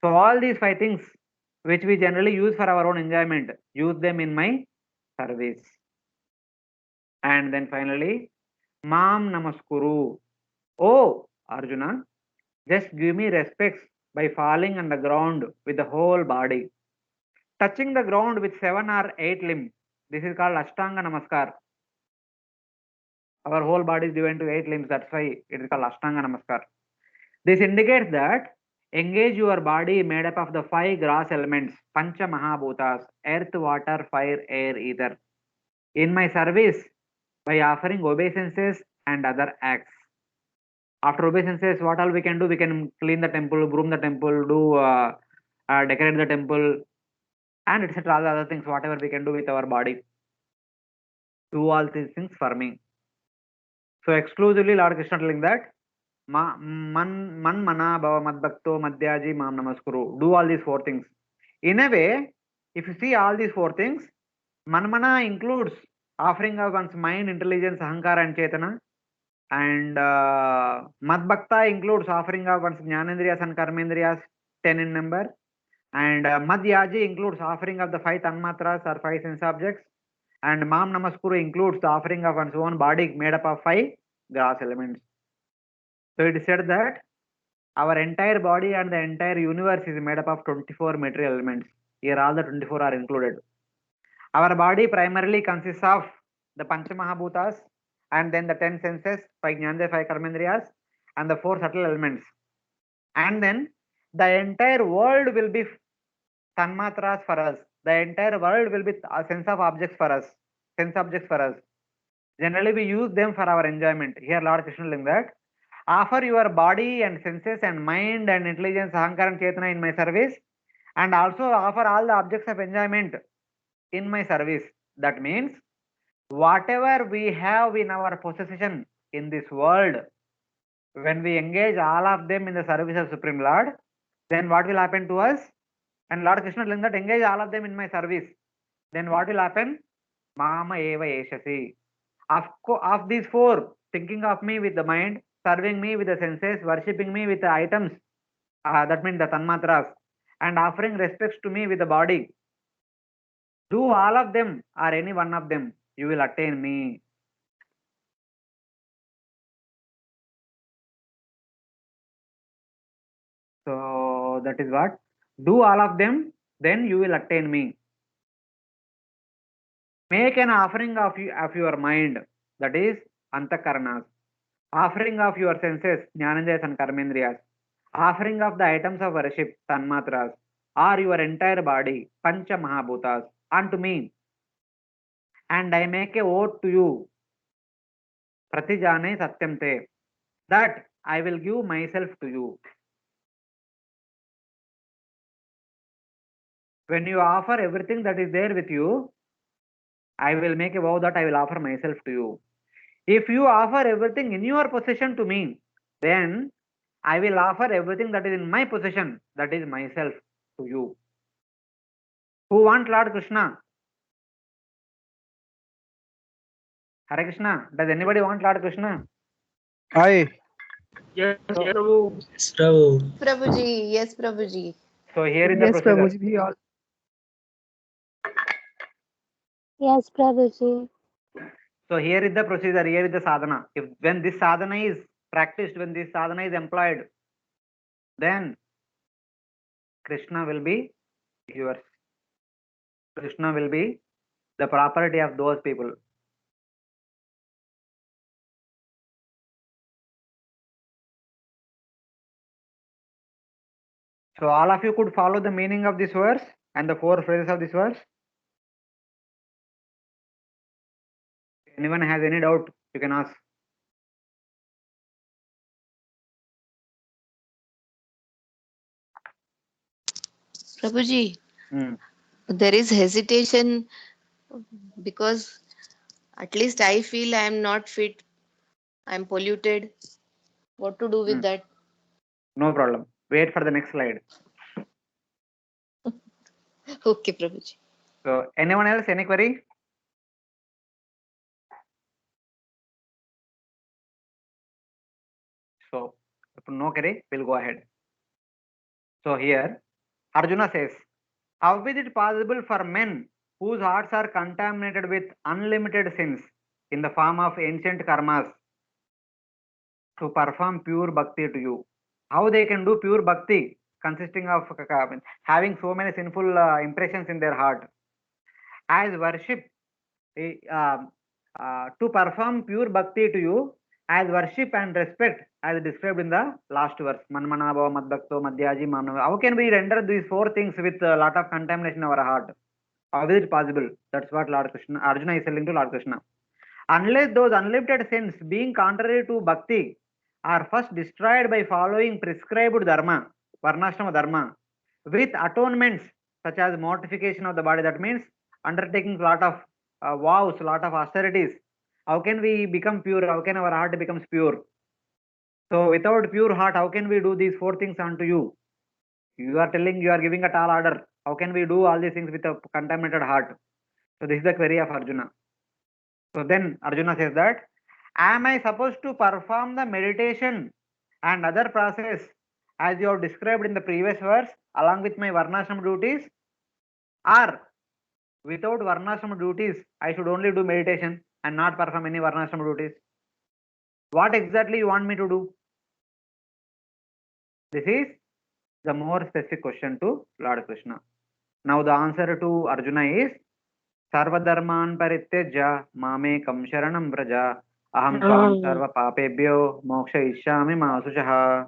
So all these 5 things which we generally use for our own enjoyment, use them in my service. And then finally, Mam Namaskuru. Oh, Arjuna, just give me respects by falling on the ground with the whole body, touching the ground with 7 or 8 limbs. This is called Ashtanga Namaskar. Our whole body is divided into 8 limbs. That's why it is called Ashtanga Namaskar. This indicates that engage your body made up of the 5 gross elements, Pancha Mahabhutas, earth, water, fire, air, ether, in my service by offering obeisances and other acts. After obeisances, what all we can do? We can clean the temple, broom the temple, do decorate the temple, and etc. All the other things, whatever we can do with our body. Do all these things for me. So exclusively Lord Krishna telling that man mana bhava madbhakto madhyaji mam namaskuru. Do all these 4 things. In a way, if you see all these 4 things, manmana includes offering of one's mind, intelligence, ahankara, and chetana. And Madbhakta includes offering of one's Jnanendriyas and Karmendriyas, 10 in number. And Madhyaji includes offering of the 5 Tanmatras or 5 sense objects. And Mam Namaskuru includes the offering of one's own body made up of 5 gross elements. So it is said that our entire body and the entire universe is made up of 24 material elements. Here all the 24 are included. Our body primarily consists of the Panchamahabhutas, and then the 10 senses, 5 Jnanendriya, 5 Karmendriyas, and the 4 subtle elements. And then the entire world will be tanmatras for us. The entire world will be a sense of objects for us, sense objects for us. Generally, we use them for our enjoyment. Here, Lord Krishna telling that offer your body and senses and mind and intelligence, ahankara and chetana in my service, and also offer all the objects of enjoyment in my service. That means whatever we have in our possession in this world, when we engage all of them in the service of Supreme Lord, then what will happen to us? And Lord Krishna telling that engage all of them in my service. Then what will happen? Mama eva eshasi. Of these 4, thinking of me with the mind, serving me with the senses, worshipping me with the items, that means the tanmatras, and offering respects to me with the body. Do all of them or any one of them, you will attain me. So that is what. Do all of them, then you will attain me. Make an offering of your mind, that is antakaranās, offering of your senses, jnanendriyas and karmendriyas, offering of the items of worship, tanmatras, or your entire body, pancha mahabhutas, unto me, and I make a oath to you, pratijane satyam te, that I will give myself to you. When you offer everything that is there with you, I will make a vow that I will offer myself to you. If you offer everything in your possession to me, then I will offer everything that is in my possession, that is myself, to you. Who want Lord Krishna? Hare Krishna. Does anybody want Lord Krishna? I. Yes, So, Prabhu. Yes, Prabhu. Prabhuji, yes, Prabhuji. so here is the Yes, procedure. Prabhuji, we all. Yes, Prabhuji. So here is the procedure, here is the sadhana. If when this sadhana is practiced, when this sadhana is employed, then Krishna will be yours. Krishna will be the property of those people. So all of you could follow the meaning of this verse and the 4 phrases of this verse. Anyone has any doubt, you can ask. Prabhuji, Hmm. there is hesitation because at least I feel I am not fit. I am polluted. What to do with that? No problem. Wait for the next slide. Okay, Prabhuji. So anyone else, any query? So if no query, we'll go ahead. So here Arjuna says, how is it possible for men whose hearts are contaminated with unlimited sins in the form of ancient karmas to perform pure bhakti to you? How they can do pure bhakti consisting of having so many sinful impressions in their heart as worship, to perform pure bhakti to you as worship and respect as described in the last verse. Manmana bhava madbhakto madhyaji manava. How can we render these 4 things with a lot of contamination in our heart? How is it possible? That's what Lord Krishna, Arjuna is telling to Lord Krishna. Unless those unlimited sins being contrary to bhakti are first destroyed by following prescribed dharma, varnashrama dharma, with atonements such as mortification of the body, that means undertaking lot of vows, lot of austerities. How can we become pure? How can our heart becomes pure? So without pure heart, how can we do these 4 things unto you? You are telling, you are giving a tall order. How can we do all these things with a contaminated heart? So this is the query of Arjuna. So then Arjuna says that, am I supposed to perform the meditation and other process as you have described in the previous verse along with my varnashram duties, or without varnashram duties I should only do meditation and not perform any varnashram duties? What exactly you want me to do? This is the more specific question to Lord Krishna. Now the answer to Arjuna is, Sarvadharman parityajya mamekam sharanam vraja aham tvam sarva papebhyo mokshayishyami ma sushah.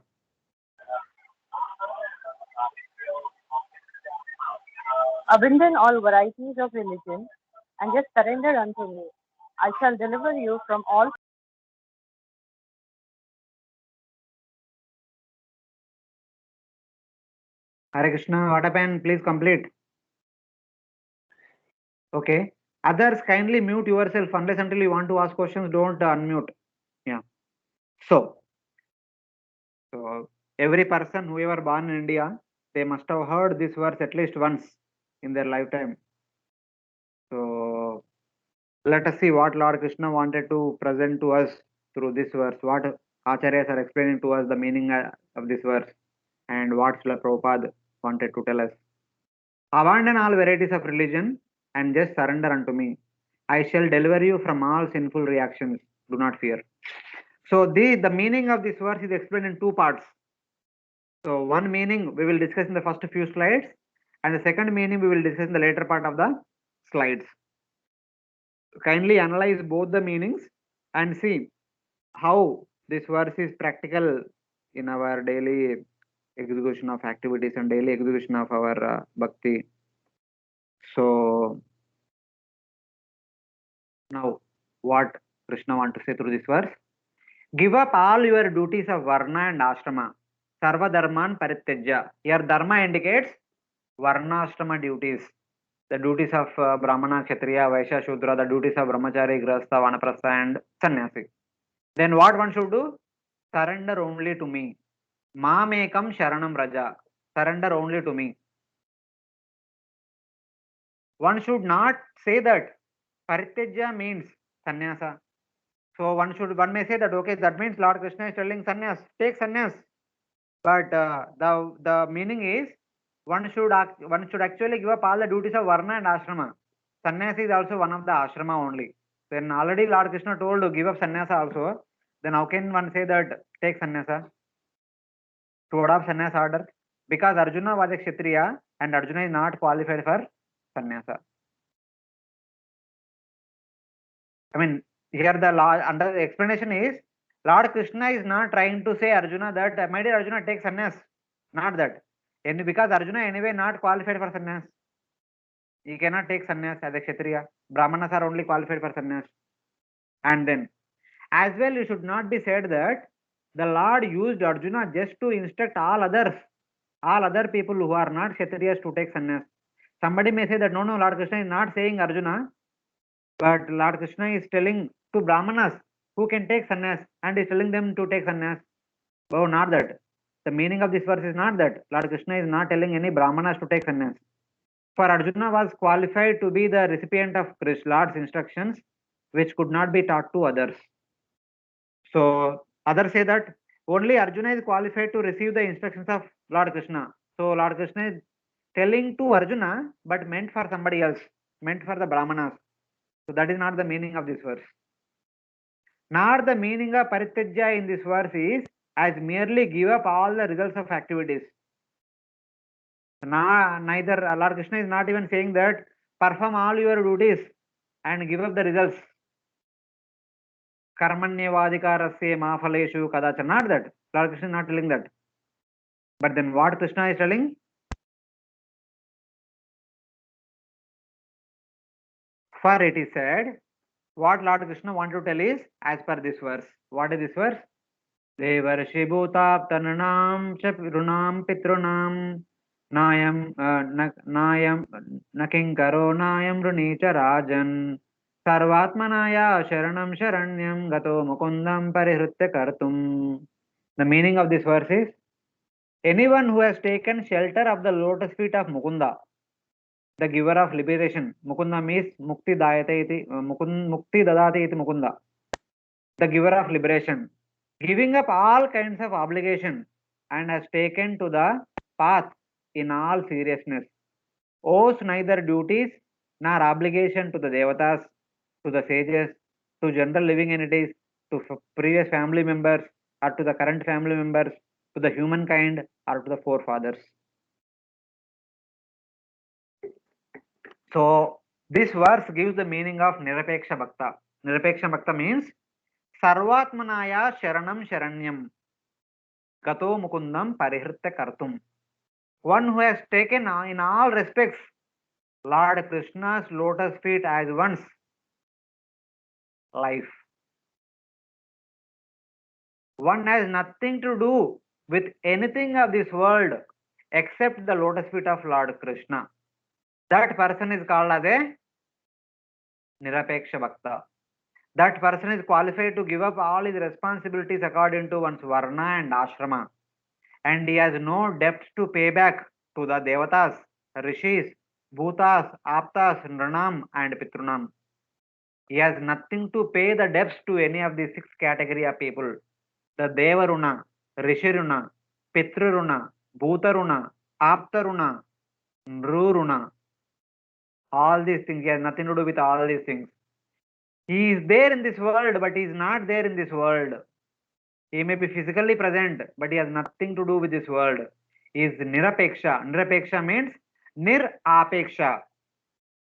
Abandon all varieties of religion and just surrender unto me. I shall deliver you from all. Hare Krishna, what happened? Please complete. Okay. Others, kindly mute yourself unless until you want to ask questions. Don't unmute. Yeah. So every person, whoever born in India, they must have heard this verse at least once in their lifetime. So let us see what Lord Krishna wanted to present to us through this verse. What Acharyas are explaining to us the meaning of this verse, and what Srila Prabhupada wanted to tell us. Abandon all varieties of religion and just surrender unto me. I shall deliver you from all sinful reactions. Do not fear. So the meaning of this verse is explained in 2 parts. So one meaning we will discuss in the first few slides, and the second meaning we will discuss in the later part of the slides. Kindly analyze both the meanings and see how this verse is practical in our daily execution of activities and daily execution of our bhakti. So now what Krishna want to say through this verse? Give up all your duties of varna and ashrama. Sarva dharman parityajya. Here dharma indicates varna ashrama duties. The duties of Brahmana, Kshatriya, Vaishya, Shudra, the duties of Brahmachari, Grahastha, Vanaprastha and Sannyasi. Then what one should do? Surrender only to me. Mamekam Sharanam Raja. Surrender only to me. One should not say that Parityajya means sannyasa. So one may say that okay, that means Lord Krishna is telling sannyas, take sannyas. But the meaning is one should actually give up all the duties of varna and ashrama. Sannyasa is also one of the ashrama only. Then already Lord Krishna told to give up sannyasa also. Then how can one say that take sannyasa? To adopt sannyasa order? Because Arjuna was a Kshatriya and Arjuna is not qualified for sannyasa. I mean, here the law under the explanation is Lord Krishna is not trying to say Arjuna that my dear Arjuna take sannyas. Not that. And because Arjuna anyway not qualified for sannyas. He cannot take sannyas as a Kshatriya. Brahmanas are only qualified for sannyas. And then as well you should not be said that the Lord used Arjuna just to instruct all other people who are not Kshatriyas to take sannyas. Somebody may say that no, Lord Krishna is not saying Arjuna, but Lord Krishna is telling to Brahmanas who can take sannyas and is telling them to take sannyas. Oh, not that. The meaning of this verse is not that. Lord Krishna is not telling any Brahmanas to take sannyas. For Arjuna was qualified to be the recipient of Lord's instructions, which could not be taught to others. So others say that only Arjuna is qualified to receive the instructions of Lord Krishna. So Lord Krishna is telling to Arjuna, but meant for somebody else, meant for the Brahmanas. So that is not the meaning of this verse. Nor the meaning of Parityajya in this verse is as merely give up all the results of activities. Neither Lord Krishna is not even saying that perform all your duties and give up the results. Karmanyavadikarasya mafaleshu kadacha. Not that. Lord Krishna is not telling that. But then what Krishna is telling? For it is said, what Lord Krishna wanted to tell is as per this verse. What is this verse? Devarshi bhutaptananam chapirunam pitrunam nayam nakinkaro nayam runicha rajan sarvatmanaya sharanam sharanyam gato mukundam parihritya kartum. The meaning of this verse is anyone who has taken shelter of the lotus feet of Mukunda, the giver of liberation. Mukunda means mukti dayate iti mukti dadate iti Mukunda, the giver of liberation, giving up all kinds of obligation and has taken to the path in all seriousness, owes neither duties nor obligation to the devatas, to the sages, to general living entities, to previous family members or to the current family members, to the humankind or to the forefathers. So this verse gives the meaning of Nirapeksha Bhakta. Nirapeksha Bhakta means Sarvatmanaya Sharanam Sharanyam Gato Mukundam Parihritya Kartum. One who has taken in all respects Lord Krishna's lotus feet as one's life. One has nothing to do with anything of this world except the lotus feet of Lord Krishna. That person is called as a Nirapeksha Bhakta. That person is qualified to give up all his responsibilities according to one's varna and ashrama. And he has no debt to pay back to the devatas, rishis, bhutas, aptas, nranam and pitrunam. He has nothing to pay the debts to any of these 6 category of people. The devaruna, rishiruna, pitruruna, bhutaruna, aptaruna, nruruna. All these things, he has nothing to do with all these things. He is there in this world, but he is not there in this world. He may be physically present, but he has nothing to do with this world. He is Nirapeksha. Nirapeksha means Nirapeksha,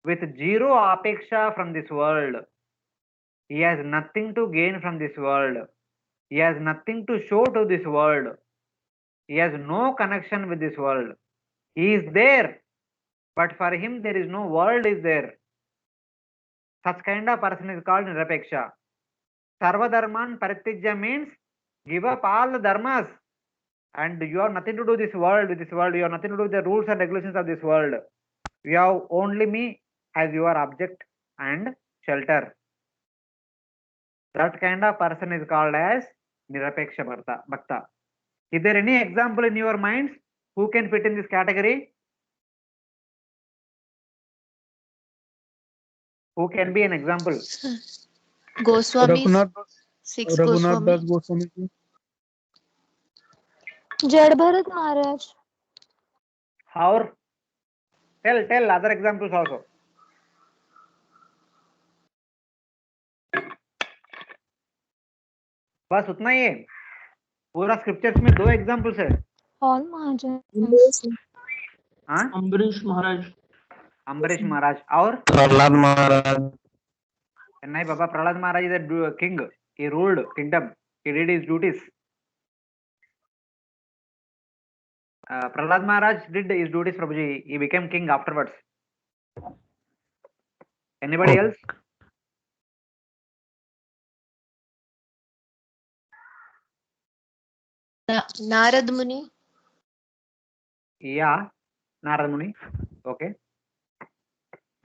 with zero apeksha from this world. He has nothing to gain from this world. He has nothing to show to this world. He has no connection with this world. He is there, but for him there is no world is there. Such kind of person is called Nirapeksha. Sarva dharman paritijya means give up all the dharmas, and you have nothing to do this world with this world. You have nothing to do with the rules and regulations of this world. You have only me as your object and shelter. That kind of person is called as Nirapeksha Bhakta. Is there any example in your minds who can fit in this category? Who can be an example? Goswami, Raghunath 6 Raghunath Das Goswami. Goswami ji. जड़ भरत महाराज. Or tell other examples also. बस उतना ही है. पूरा scriptures में 2 examples है. All महाराज. हाँ, अम्बरीश महाराज. अम्बरीश महाराज और प्रहलाद महाराज. नहीं बाबा, प्रहलाद महाराज is a king. He ruled kingdom. He did his duties. Prahlad Maharaj did his duties, Prabhuji. He became king afterwards. Anybody else? Narad Muni. Yeah, Narad Muni. Okay.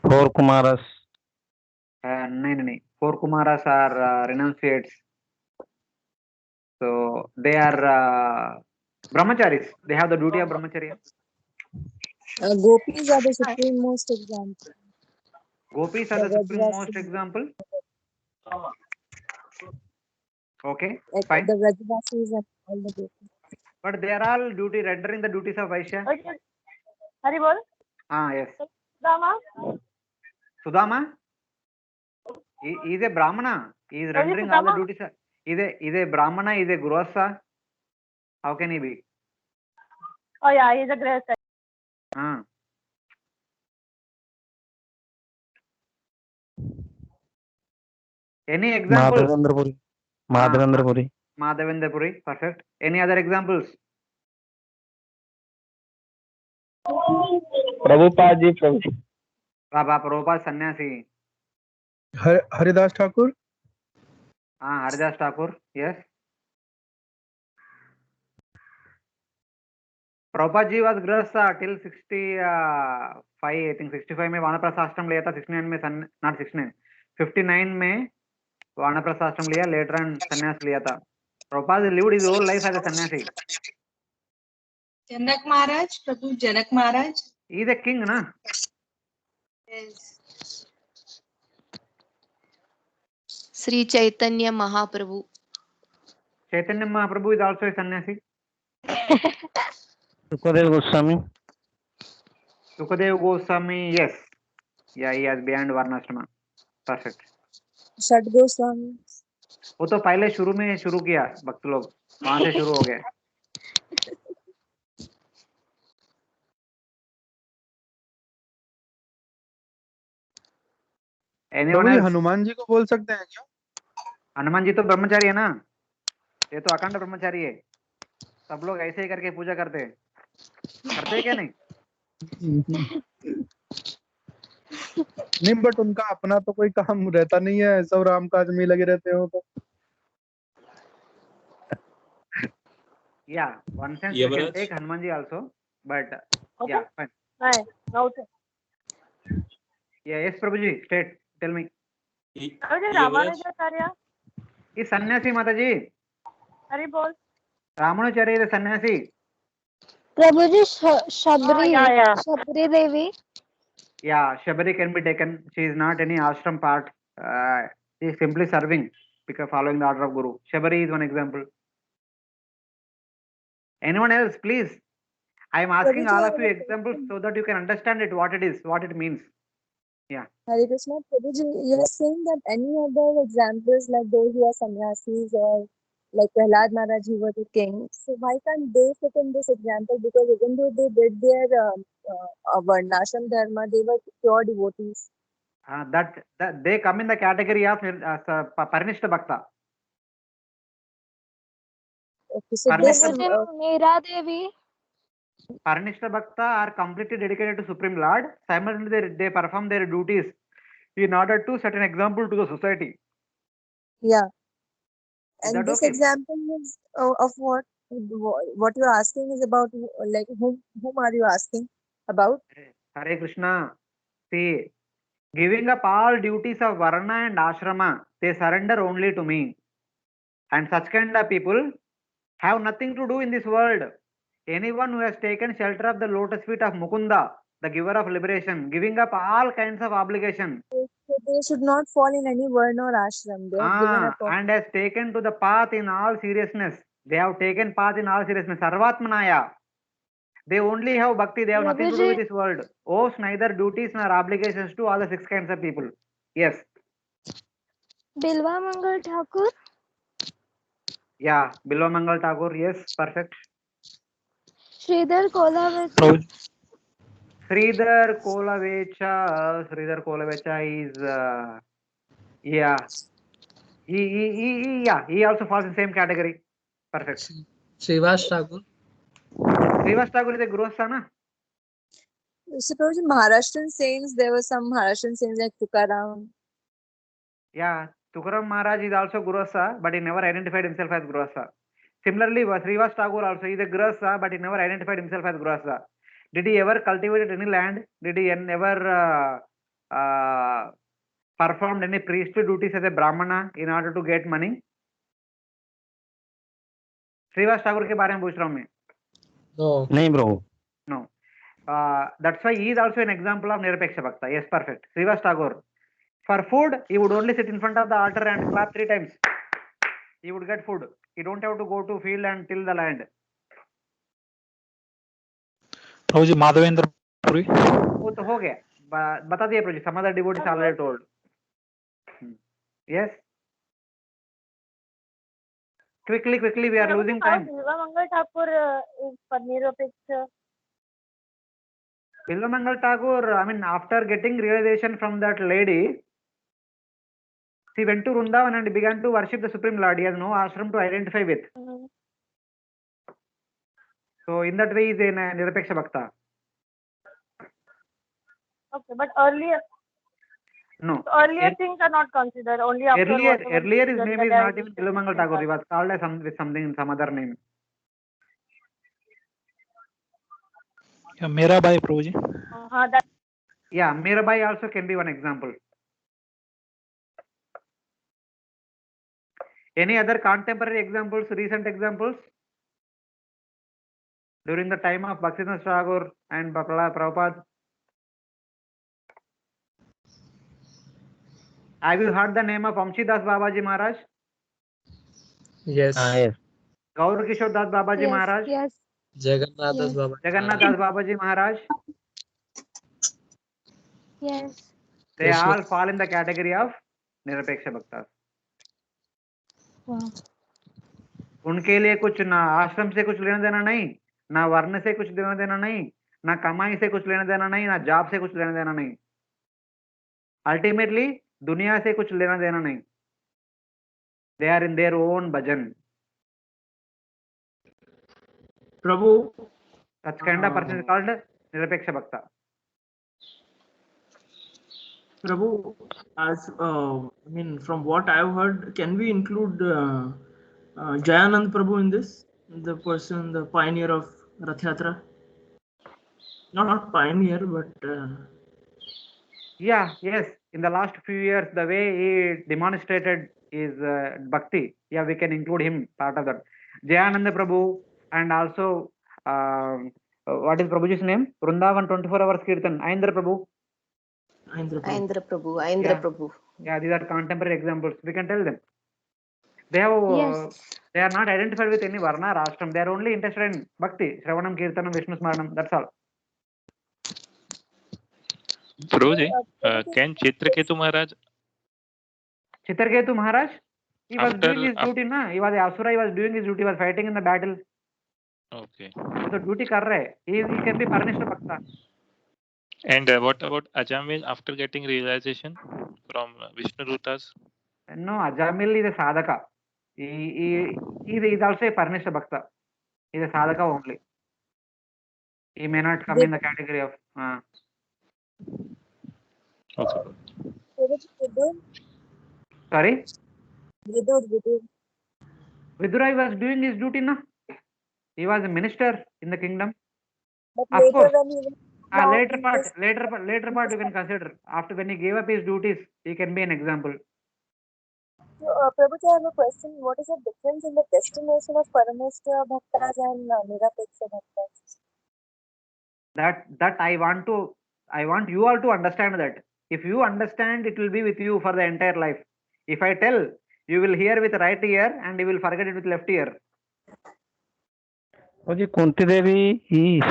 4 Kumaras. No. 4 Kumaras are renunciates. So they are brahmacharis. They have the duty of brahmacharya. Gopis are the supreme most example. Gopis are the supreme most example. Okay, Like fine. the Vrajavasis and all the gopis. But they are all rendering the duties of Vaishya. Okay. Hari bol. Yes. Rama. Sudama? He is a Brahmana. He is rendering all the duties. He is a Brahmana, he is a Grihastha. How can he be? Oh yeah, he's a great. Any examples? Madhavendrapuri. Madhavendrapuri. Madhavendrapuri. Perfect. Any other examples? Prabhupada ji, Prabhupada. Baba Prabhupada Sannyasi. Haridas Thakur. Haridas Thakur. Yes. Prabhupada ji was Grihastha till 65. I think 65 में वानप्रस्थाश्रम लिया था. 69 में not 69. 59 में वानप्रस्थाश्रम लिया. Later on संन्यास लिया था. Prabhupada lived his whole life as a sannyasi. Janak Maharaj, Prabhu Janak Maharaj. He is a king, na? Yes. Sri Chaitanya Mahaprabhu. Chaitanya Mahaprabhu is also a sannyasi. Sukadev Goswami. Sukadev Goswami, yes. Yeah, he has beyond Varnashrama. Perfect. Shat Goswami. वो तो पहले शुरू में शुरू किया भक्त लोग, वहां से शुरू हो गए. हनुमान जी को बोल सकते हैं क्या? हनुमान जी तो ब्रह्मचारी है ना, ये तो अखंड ब्रह्मचारी है. सब लोग ऐसे ही करके पूजा करते हैं क्या नहीं? नहीं, बट उनका अपना तो कोई काम रहता नहीं है, सब राम काज में लगे रहते हो तो. Yeah, one sense we can take Hanuman ji also, but Okay. yeah, fine. Right. Okay. Yeah, yes, Prabhuji, state, tell me. Okay, Ramanujacharya. Is sannyasi, Mataji. Hari bol. Ramanujacharya is a sannyasi. Prabhuji Shabari yeah. Shabari Devi. Yeah, Shabari can be taken. She is not any ashram part. She is simply serving because following the order of Guru. Shabari is one example. Anyone else, please? I am asking all of you examples so that you can understand it, what it is, what it means. Yeah. Hare Krishna. Prabhuji, you are saying that any other examples like those who are sannyasis or like Prahlad Maharaj who were the king, so why can't they fit in this example? Because even though they did their Varnashram Dharma, they were pure devotees. That they come in the category of Parinishta Bhakta. Okay, so Parnishta, this Prabhuji, Meera Devi. Parnishta Bhakta are completely dedicated to Supreme Lord. Simultaneously, they perform their duties in order to set an example to the society. yeah, Is and that this okay? example is of what you're asking is about, like whom are you asking about? Hare Krishna. See, giving up all duties of Varna and Ashrama, they surrender only to me. And such kind of people have nothing to do in this world. Anyone who has taken shelter of the lotus feet of Mukunda, the giver of liberation, giving up all kinds of obligation, So they should not fall in any varna or ashram. They have given up. and has taken to the path in all seriousness. They have taken path in all seriousness. Sarvatmanaya. They only have bhakti. They have nothing to do with Prabhuji, this world. Owes neither duties nor obligations to all the 6 kinds of people. Yes. Bilva Mangal Thakur. Yeah. Bilwa Mangal Tagore. Yes. Perfect. Sridhar Kolavich. Prabhuji, Sridhar Kolavecha. Sridhar Kolavecha is yeah. He also falls in the same category. Perfect. Srivas Thakur. Srivas Tagore is a Grihastha, na? Suppose in Maharashtrian saints, there were some Maharashtrian saints like Tukaram. Yeah, Tukaram Maharaj is also Grihastha, but he never identified himself as Grihastha. Similarly, Srivas Tagore also is a Grihastha, but he never identified himself as Grihastha. Did he ever cultivate any land? Did he ever performed any priestly duties as a Brahmana in order to get money? Srivas Tagore के बारे में पूछ रहा हूँ मैं. No. नहीं प्रभु. No. That's why he is also an example of Nirapeksha Bhakta. Yes, perfect. Srivas Tagore. For food, he would only sit in front of the altar and clap 3 times. He would get food. He don't have to go to field and till the land. प्रभु जी माधवेंद्र पुरी. वो तो हो गया. बता दिया प्रभु जी. Some other devotees already told. Yes. Quickly, we are losing time. Bilva Mangal Thakur is for Nirapeksha. Bilva Mangal Tagore, I mean, after getting realization from that lady, he went to Vrindavan and began to worship the Supreme Lord. He has no ashram to identify with. So, in that way, he is a Nirapeksha Bhakta. Okay, but earlier things are not considered. Only after Earlier his name is not even Bilva Mangal Tagore. He was called as some other name. Yeah, Mirabai Prabhu ji. Yeah, Mirabai also can be one example. Any other contemporary examples, recent examples? During the time of Bhaktivinoda Tagore and Prabhupada? Have you heard the name of Amchidas Babaji Maharaj? Yes. Yes. Gaur Kishore Das Babaji Maharaj? Yes. Jagannath Das Baba. Jagannath Das Babaji Maharaj? Yes. They all fall in the category of Nirapeksha Bhaktas. Wow. उनके लिए कुछ ना आश्रम से कुछ लेना देना नहीं, ना वर्ण से कुछ लेना देना नहीं, ना कमाई से कुछ लेना देना नहीं, ना जॉब से कुछ लेना देना नहीं. अल्टीमेटली दुनिया से कुछ लेना देना नहीं. They are in their own bhajan. Prabhu, Such kind of person is called Nirapeksha Bhakta. Prabhu, as I mean, from what I've heard, can we include Jayanand Prabhu in this? The person, the pioneer of Rath Yatra? Not pioneer, but Yes. In the last few years, the way he demonstrated his bhakti, we can include him part of that. Jayananda Prabhu and also what is Prabhuji's name? Vrindavan 24 hours Kirtan. Ayendra Prabhu. Ayendra Prabhu. Yeah, these are contemporary examples. We can tell them. They have they are not identified with any varna or ashram. They are only interested in bhakti, Shravanam, Kirtanam, Vishnu Smaranam. That's all. Prabhuji, can Chitraketu Maharaj? Chitraketu Maharaj? He was doing his duty, na? He was a asura. He was doing his duty. He was fighting in the battle. Okay. So duty kar rahe. He can be Parnishta Bhakta. And what about Ajamil after getting realization from Vishnu Rutas? No, Ajamil is a sadhaka. He is also a Paranishta Bhakta. He is a sadhaka only. He may not come in the category of. Also. Sorry? Vidur. Vidura was doing his duty, na? He was a minister in the kingdom. But Of later course. when he was Later part you can consider. After when he gave up his duties, he can be an example. So, Prabhuji, I have a question. What is the difference in the destination of Parameshta Bhaktas and Nirapeksha Bhaktas? That I want you all to understand that. If you understand, it will be with you for the entire life. If I tell, you will hear with right ear and you will forget it with left ear. Kunti Devi, she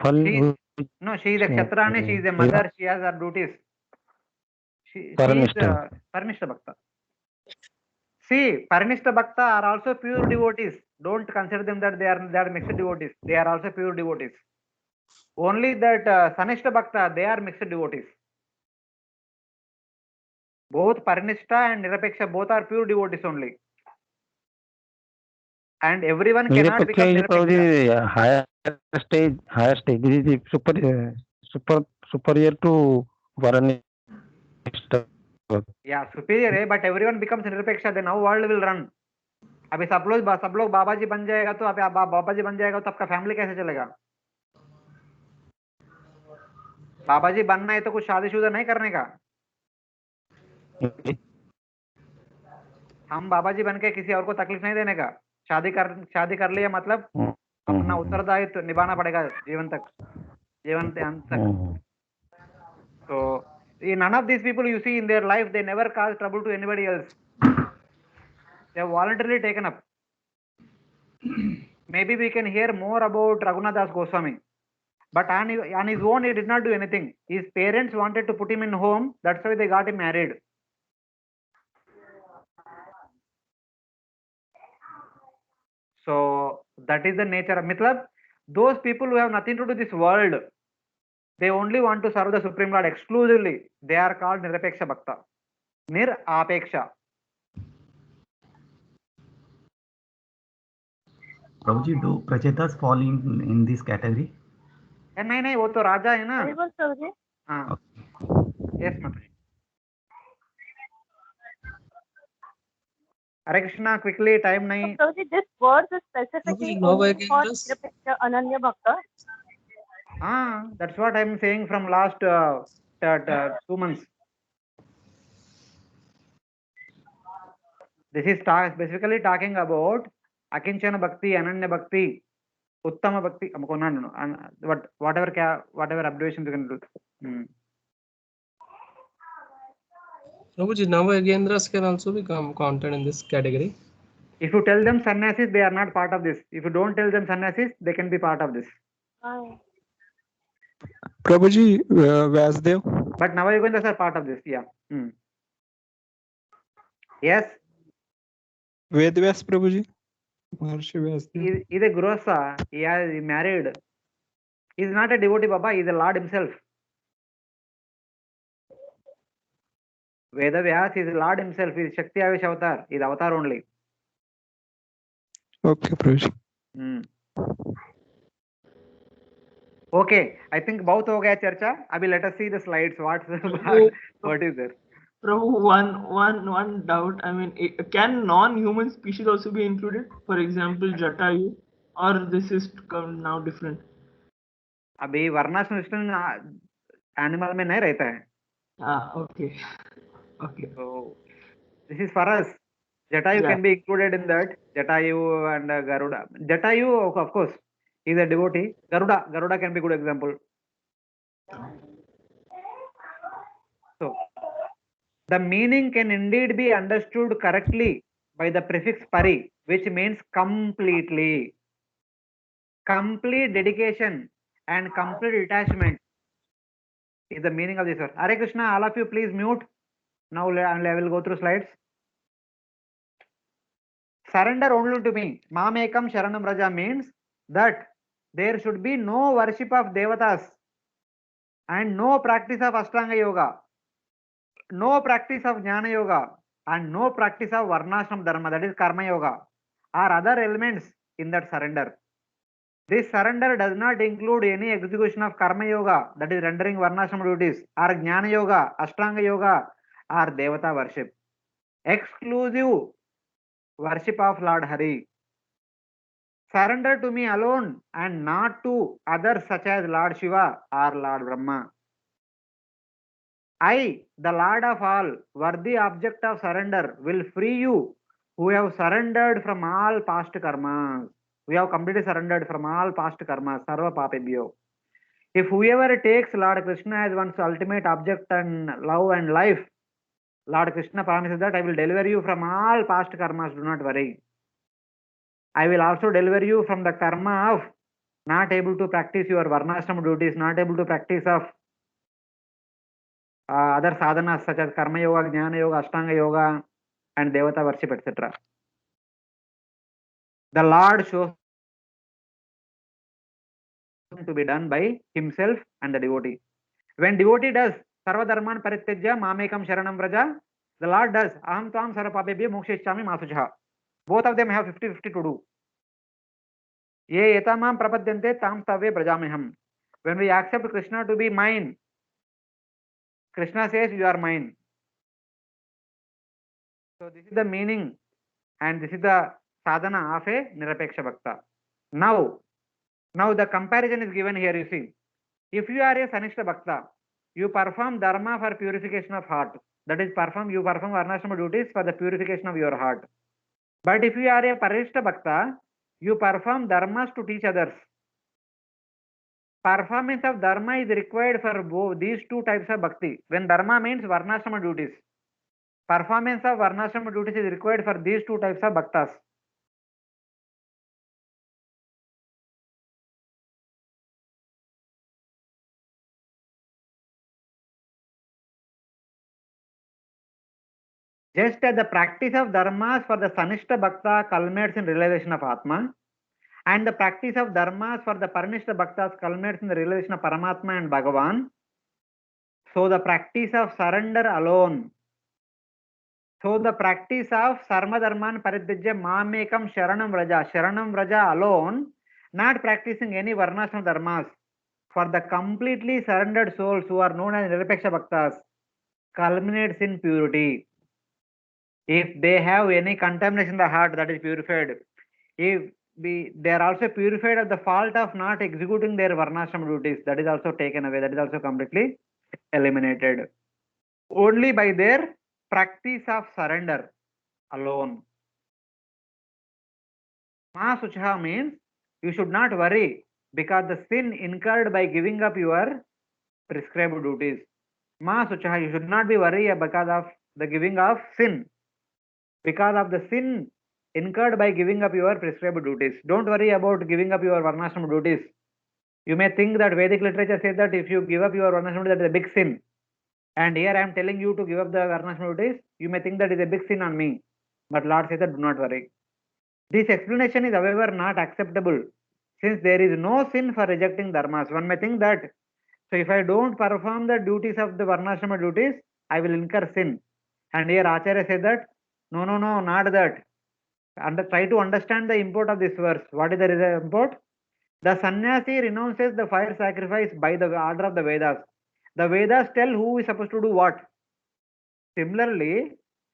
She is a Kshatrani, she is a mother, she has her duties. She is Paranishta Bhakta. See, Paranishta Bhakta are also pure devotees. Don't consider them that they are mixed devotees. They are also pure devotees. Only that Sanishta Bhakta, they are mixed devotees. Both Paranishta and Nirapeksha, both are pure devotees only. And everyone cannot become Nirapeksha. Higher stage. This is superior to Paranishta. Yeah, superior, but everyone becomes Nirapeksha, then how world will run? अभी सब लोग बाबा जी बन जाएगा तो आप बाबा जी बन जाएगा तो आपका फैमिली कैसे चलेगा? बाबा जी बनना है तो कुछ शादीशुदा नहीं करने का. हम बाबा जी बन के किसी और को तकलीफ नहीं देने का. शादी कर लिया मतलब अपना उत्तरदायित्व निभाना पड़ेगा जीवन अंत तक. So none of these people you see in their life, they never cause trouble to anybody else. They have voluntarily taken up. Maybe we can hear more about Raghunath Das Goswami. But on his own, he did not do anything. His parents wanted to put him in home. That's why they got him married. So that is the nature of Matlab. Those people who have nothing to do with this world, they only want to serve the Supreme Lord exclusively. They are called Nirapeksha Bhakta. Nirapeksha. Prabhuji, do Prachetas fall in this category? नहीं वो तो राजा है ना. हाँ. Yes, Mataji. Hare Krishna, quickly, time nahi. So, this verse is specifically only for Ananya Bhakta. That's what I'm saying from last 2 months. This is specifically talking about Akinchana Bhakti, Ananya Bhakti, Uttama Bhakti. No. Whatever abbreviations you can do. Prabhuji, Navayagendras can also be counted in this category. If you tell them sannyasis, they are not part of this. If you don't tell them sannyasis, they can be part of this. Prabhuji, Vyasdev. But Navayagendras are part of this, yeah. Yes. Vedvyas Prabhuji. Maharshi Vyasdev. He is a Grihastha. He is married. He is not a devotee, Baba. He is the Lord himself. Vedavyas is the Lord himself. He is Shakti Avesh Avatar. He is Avatar only. Okay, Prabhuji. Okay, I think बहुत हो गया चर्चा. अभी let us see the slides. What is there? Prabhu, one doubt. I mean, can non-human species also be included? For example, Jatayu, or this is now different? अभी वर्णाश्रम animal में नहीं रहता है. Okay. Okay. So this is for us. Jatayu can be included in that. Jatayu and Garuda. Jatayu, of course, is a devotee. Garuda can be a good example. So the meaning can indeed be understood correctly by the prefix pari, which means completely. Complete dedication and complete detachment is the meaning of this word. Hare Krishna, all of you please mute. Now I will go through slides. Surrender only to me. Mamekam Sharanam Raja means that there should be no worship of devatas and no practice of Ashtanga Yoga, no practice of Jnana Yoga, and no practice of varnashram dharma, that is karma yoga, or other elements in that surrender. This surrender does not include any execution of karma yoga, that is rendering varnashram duties, or jnana yoga, ashtanga yoga, or devata worship. Exclusive worship of Lord Hari. Surrender to me alone and not to others such as Lord Shiva or Lord Brahma. I, the Lord of all, worthy object of surrender, will free you who have surrendered from all past karmas. We have completely surrendered from all past karmas, sarva papebhyo. If whoever takes Lord Krishna as one's ultimate object and love and life, Lord Krishna promises that I will deliver you from all past karmas, do not worry. I will also deliver you from the karma of not able to practice your varnashram duties, not able to practice of other sadhanas such as karma yoga, jnana yoga, ashtanga yoga, and devata worship, etc. The Lord shows to be done by himself and the devotee. When devotee does sarva dharman parityajya mamekam sharanam vraja, the Lord does aham tvam sarva papebhyo mokshayichyami masucha. Both of them have 50-50 to do. Ye etamam prapadyante tam tave brajameham. When we accept Krishna to be mine, Krishna says you are mine. So this is the meaning and this is the sadhana of a nirapeksha bhakta. Now the comparison is given here, you see. If you are a sanishta bhakta, you perform dharma for purification of heart. That is, you perform varnashrama duties for the purification of your heart. But if you are a parishta bhakta, you perform dharmas to teach others. Performance of dharma is required for these two types of bhakti. When dharma means varnashrama duties, performance of varnashrama duties is required for these two types of bhaktas. Just as the practice of dharmas for the sanishta bhakta culminates in realization of Atma, and the practice of dharmas for the paranishta bhaktas culminates in the realization of Paramatma and Bhagavan, so the practice of surrender alone, so the practice of sarma dharman paridhyajya mamekam sharanam vraja alone, not practicing any varnashram dharmas, for the completely surrendered souls who are known as nirapeksha bhaktas, culminates in purity. If they have any contamination in the heart, that is purified. If they are also purified of the fault of not executing their varnashram duties, that is also taken away, that is also completely eliminated. Only by their practice of surrender alone. Ma suchaha means you should not worry because the sin incurred by giving up your prescribed duties. Ma suchaha, you should not be worried because of the giving of sin. Because of the sin incurred by giving up your prescribed duties. Don't worry about giving up your varnashram duties. You may think that Vedic literature says that if you give up your varnashram duties, that is a big sin. And here I am telling you to give up the varnashram duties. You may think that is a big sin on me. But Lord says that do not worry. This explanation is however not acceptable, since there is no sin for rejecting dharmas. One may think that, so if I don't perform the duties of the varnashrama duties, I will incur sin. And here Acharya said that, no, not that. Try to understand the import of this verse. What is the import? The sannyasi renounces the fire sacrifice by the order of the Vedas. The Vedas tell who is supposed to do what. Similarly,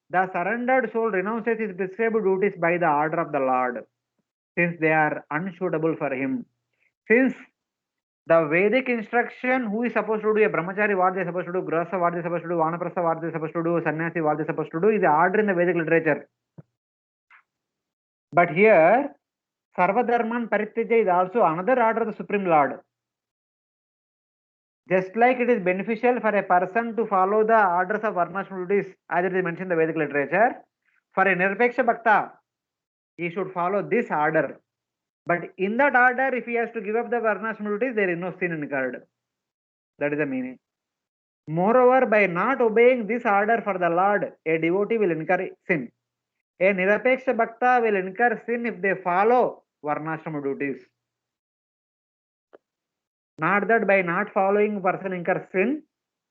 the surrendered soul renounces his prescribed duties by the order of the Lord, since they are unsuitable for him. Since the Vedic instruction, who is supposed to do, a brahmachari what they are supposed to do, grahastha what they are supposed to do, vanaprastha what they are supposed to do, sannyasi what they are supposed to do, is the order in the Vedic literature. But here, sarva dharman parityajya is also another order of the Supreme Lord. Just like it is beneficial for a person to follow the orders of varnashram duties, as it is mentioned in the Vedic literature, for a nirapeksha bhakta, he should follow this order. But in that order, if he has to give up the varnashram duties, there is no sin incurred. That is the meaning. Moreover, by not obeying this order for the Lord, a devotee will incur sin. A nirapeksha bhakta will incur sin if they follow varnashram duties. Not that by not following person incurs sin.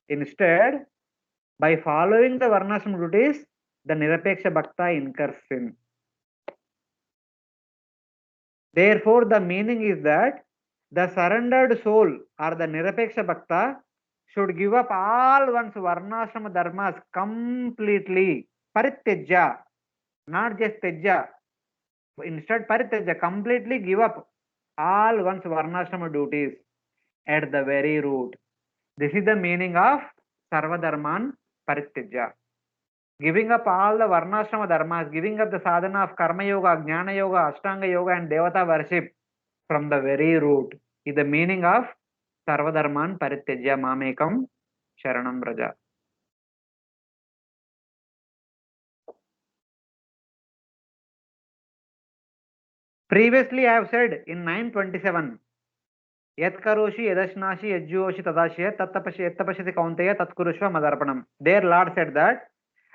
Instead, by following the varnashram duties, the Nirapeksha Bhakta incurs sin. Therefore, the meaning is that the surrendered soul or the Nirapeksha Bhakta should give up all one's varnashrama dharmas completely. Parityajya, not just tejya. Instead, parityajya, completely give up all one's varnashrama duties at the very root. This is the meaning of sarvadharman parityajya. Giving up all the varnashrama dharmas, giving up the sadhana of karma yoga, jnana yoga, ashtanga yoga and devata worship from the very root is the meaning of sarvadharman parityajya mamekam sharanam braja. Previously, I have said in 927, Yat karoshi yadashnashi yajyoshi tadashya tattapashati kaunteya tatkurushva madarpanam. There Lord said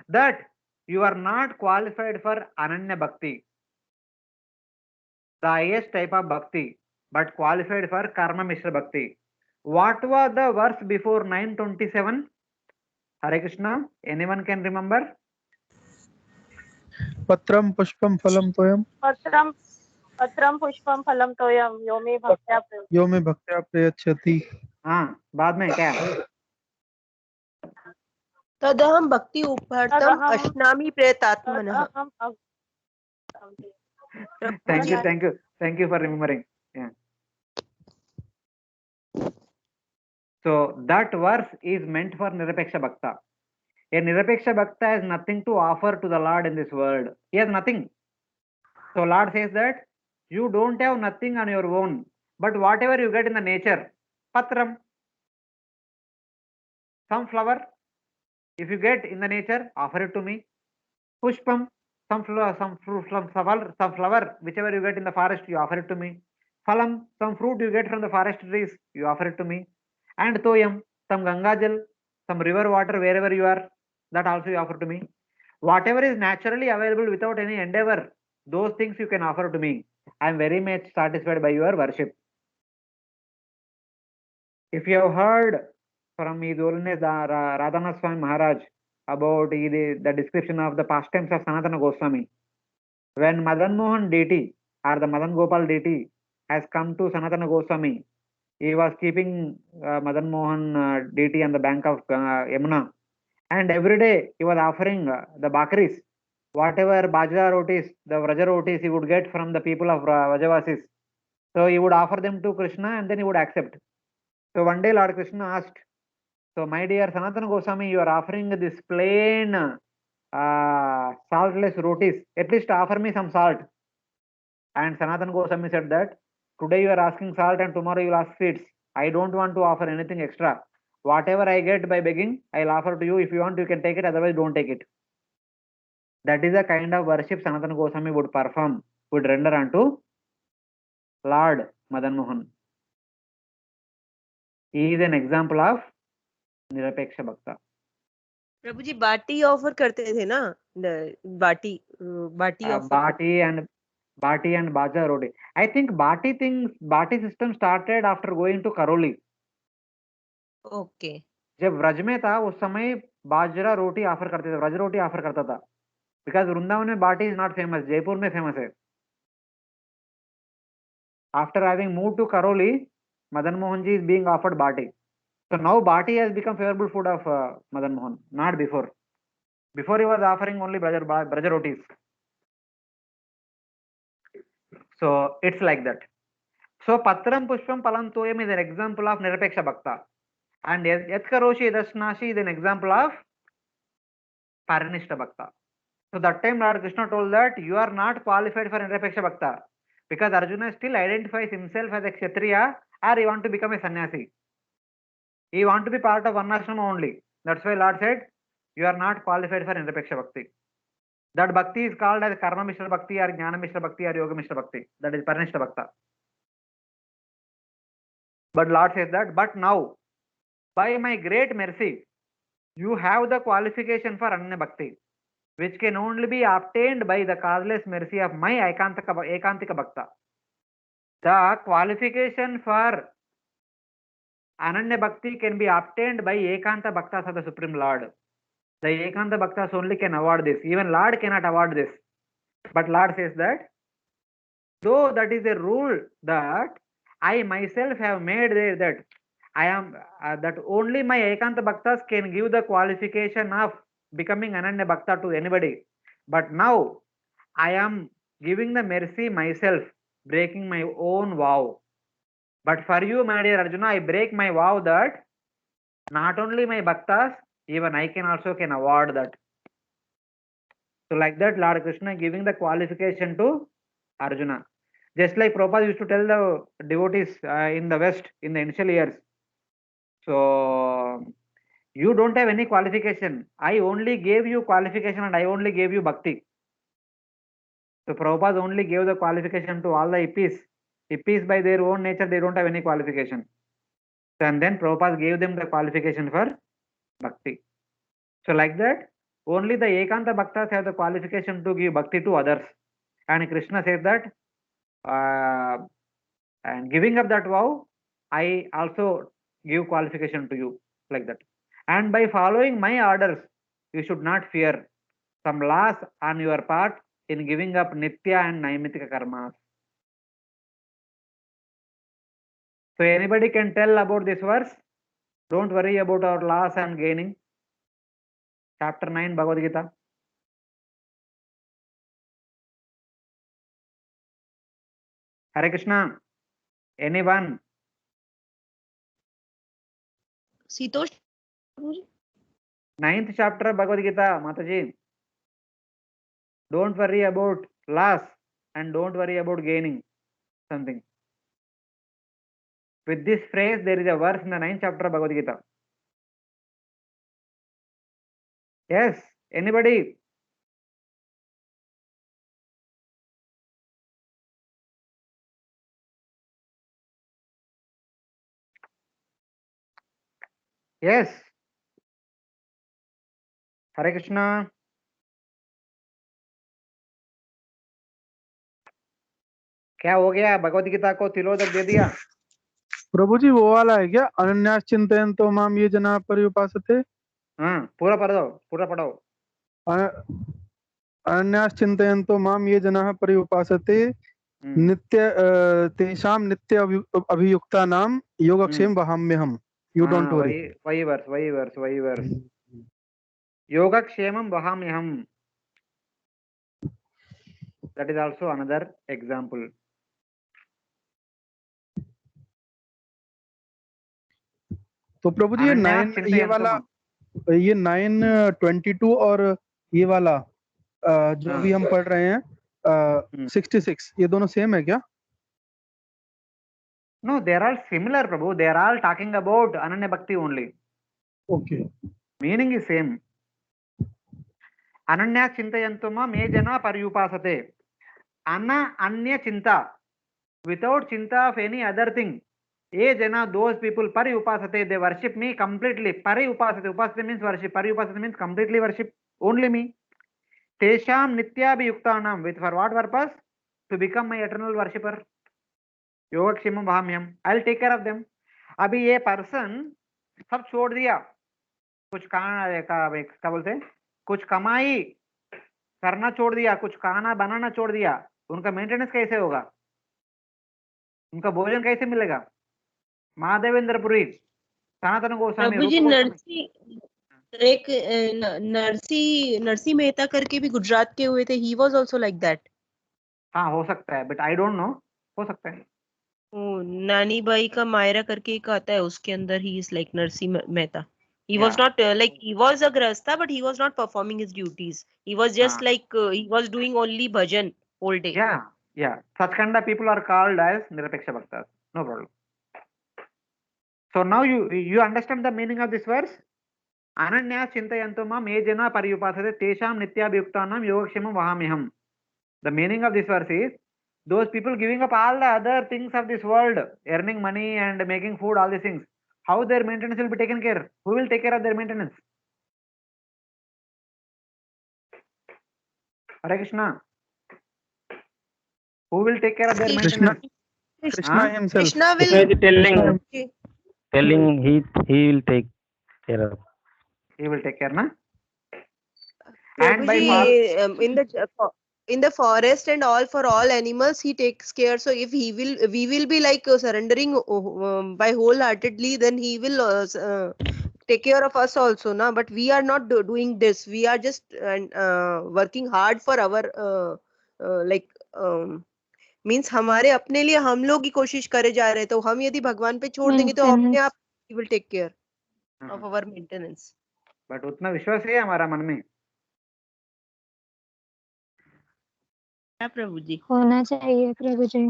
that you are not qualified for Ananya Bhakti, the highest type of Bhakti, but qualified for Karma Mishra Bhakti. What was the verse before 927? Hare Krishna, anyone can remember? Patram pushpam phalam toyam. पत्रं पुष्पं फलं तोयं यो मे भक्त्या प्रयच्छति. हाँ, बाद में क्या? तदहं भक्ति उपार्थम अश्नामि प्रयतात्मनः. Thank you for remembering. Yeah. So that verse is meant for Nirapeksha Bhakta. A Nirapeksha Bhakta has nothing to offer to the Lord in this world. He has nothing. So Lord says that you don't have nothing on your own, but whatever you get in the nature, patram, some flower, if you get in the nature, offer it to me. Pushpam, some flower, whichever you get in the forest, you offer it to me. Phalam, some fruit you get from the forest trees, you offer it to me. And toyam, some Gangajal, some river water, wherever you are, that also you offer to me. Whatever is naturally available without any endeavor, those things you can offer to me. I am very much satisfied by your worship. If you have heard from His Holiness Radhanath Swami Maharaj about the description of the pastimes of Sanatana Goswami, when Madan Mohan deity or the Madan Gopal deity has come to Sanatana Goswami, he was keeping Madan Mohan deity on the bank of Yamuna, and every day he was offering the bakris, whatever bajra rotis, the vraja rotis he would get from the people of Vrajavasis. So he would offer them to Krishna and then he would accept. So one day Lord Krishna asked, so my dear Sanatana Goswami, you are offering this plain saltless rotis, at least offer me some salt. And Sanatana Goswami said that today you are asking salt and tomorrow you will ask sweets. I don't want to offer anything extra. Whatever I get by begging, I will offer to you. If you want, you can take it, otherwise don't take it. That is the kind of worship Sanatana Goswami would perform, would render unto Lord Madan Mohan. He is an example of Nirapeksha Bhakta. प्रभु ji baati offer करते थे ना, baati offer. Bati and Baja Roti. I think Bati system started after going to Karoli. Okay. जब व्रज में था उस समय बाजरा रोटी offer करते थे, व्रज रोटी ऑफर करता था. बिकॉज वृंदावन में बाटी इज नॉट फेमस, जयपुर में फेमस है. After having moved to Karoli, Madan Mohan ji is being offered bati. So now bati has become favorable food of Madan Mohan, not before. Before he was offering only braja rotis. So it's like that. So Patram Pushpam Palam Toyam is an example of Nirapeksha Bhakta. And Yatkaroshi Dasnashi is an example of Paranishta Bhakta. So that time Lord Krishna told that you are not qualified for Nirapeksha Bhakta. Because Arjuna still identifies himself as a Kshatriya or he want to become a sannyasi. He want to be part of Varnashrama only. That's why Lord said, you are not qualified for Nirapeksha Bhakti. That Bhakti is called as Karma Mishra Bhakti or Jnana Mishra Bhakti or Yoga Mishra Bhakti. That is Paranishta Bhakta. But Lord says that, but now, by my great mercy, you have the qualification for Ananya Bhakti, which can only be obtained by the causeless mercy of my Ekantika Bhakta. The qualification for Ananya Bhakti can be obtained by Ekanta Bhaktas of the Supreme Lord. The Ekanta Bhaktas only can award this. Even Lord cannot award this. But Lord says that, though that is a rule that I myself have made there, that I am that only my Ekanta Bhaktas can give the qualification of becoming Ananya Bhakta to anybody. But now I am giving the mercy myself, breaking my own vow. But for you, my dear Arjuna, I break my vow that not only my Bhaktas, even I can also can award that. So like that, Lord Krishna giving the qualification to Arjuna. Just like Prabhupada used to tell the devotees in the West in the initial years. So you don't have any qualification. I only gave you qualification and I only gave you bhakti. So Prabhupada only gave the qualification to all the Ippis. Ippis by their own nature, they don't have any qualification. So, and then Prabhupada gave them the qualification for bhakti. So like that, only the Ekanta Bhaktas have the qualification to give bhakti to others. And Krishna said that, and giving up that vow, I also give qualification to you, like that. And by following my orders, you should not fear some loss on your part in giving up Nitya and Naimitika karmas. So anybody can tell about this verse? Don't worry about our loss and gaining. Chapter 9 Bhagavad Gita. Hare Krishna. Anyone? Sitosh. 9th chapter Bhagavad Gita, Mataji. Don't worry about loss and don't worry about gaining something. With this phrase, there is a verse in the 9th chapter of Bhagavad Gita. Yes, anybody? Yes. Hare Krishna. क्या हो गया? भगवद गीता को तिलोदक दे दिया? प्रभु जी वो वाला है क्या? अनन्यास चिंतयन्तो माम ये जना पर्युपासते। हाँ, पूरा पढ़ दो, पूरा पढ़ो। अनन्यास चिंतयन्तो माम ये जना पर्युपासते नित्य तेषाम नित्य अभियुक्ता नाम योगक्षेम वहाम्यहम्। You don't worry. वही verse. योगक्षेमं वहाम्यहम्. That is also another example. तो प्रभु जी ये 9:22 और ये वाला जो अभी हम पढ़ रहे हैं 66, ये दोनों सेम है क्या? No, they are all similar, Prabhu. They are all talking about Ananya Bhakti only. Okay. Meaning is same. Ananya chintayantuma me jana paryupasate. Anya chinta. Without chinta of any other thing. Ye jana, those people paryupasate, they worship me completely. Paryupasate. Upasate means worship. Paryupasate means completely worship only me. Tesham nitya bhiyuktanam. With for what purpose? To become my eternal worshipper. योगक्षेमं वहाम्यहम्. I'll take care of them. अभी ये person सब छोड़ दिया, कुछ क्या बोलते हैं, कुछ कमाई करना छोड़ दिया, कुछ खाना बनाना छोड़ दिया, उनका मेंटेनेंस कैसे होगा? उनका भोजन कैसे मिलेगा? महादेवेंद्रपुरी सनातन गोस्वामी एक नरसी मेहता करके भी गुजरात के हुए थे. He was also like that. हाँ हो सकता है, बट आई डोंट नो, हो सकता है. नानी बाई का मायरा करके एक आता है, उसके अंदर he is like Narsi Mehta. He was not like he was a grasta, but he was not performing his duties. He was just like he was doing only bhajan whole day. Yeah. Such kind of people are called as Nirapeksha Bhaktas. No problem. So now you understand the meaning of this verse. Ananya chintayanto ma me jana paryupasate tesham nityabhyuktanam yogakshemam vahamyaham. The meaning of this verse is those people giving up all the other things of this world, earning money and making food, all these things, how their maintenance will be taken care? Who will take care of their maintenance? Hare Krishna. Who will take care of their maintenance? Krishna himself. Krishna will telling he will take care of. He will take care, na? And by Prabhuji, in the forest and all, for all animals he takes care. So if we will be like surrendering by wholeheartedly, then he will take care of us also, na. But we are not doing this. We are just working hard for our like means हमारे अपने लिए हम लोग ही कोशिश करे जा रहे हैं, तो हम यदि भगवान पे छोड़ देंगे तो अपने आप ही will take care of our maintenance. But उतना विश्वास है हमारा मन में. प्रभु जी होना चाहिए प्रभु जी.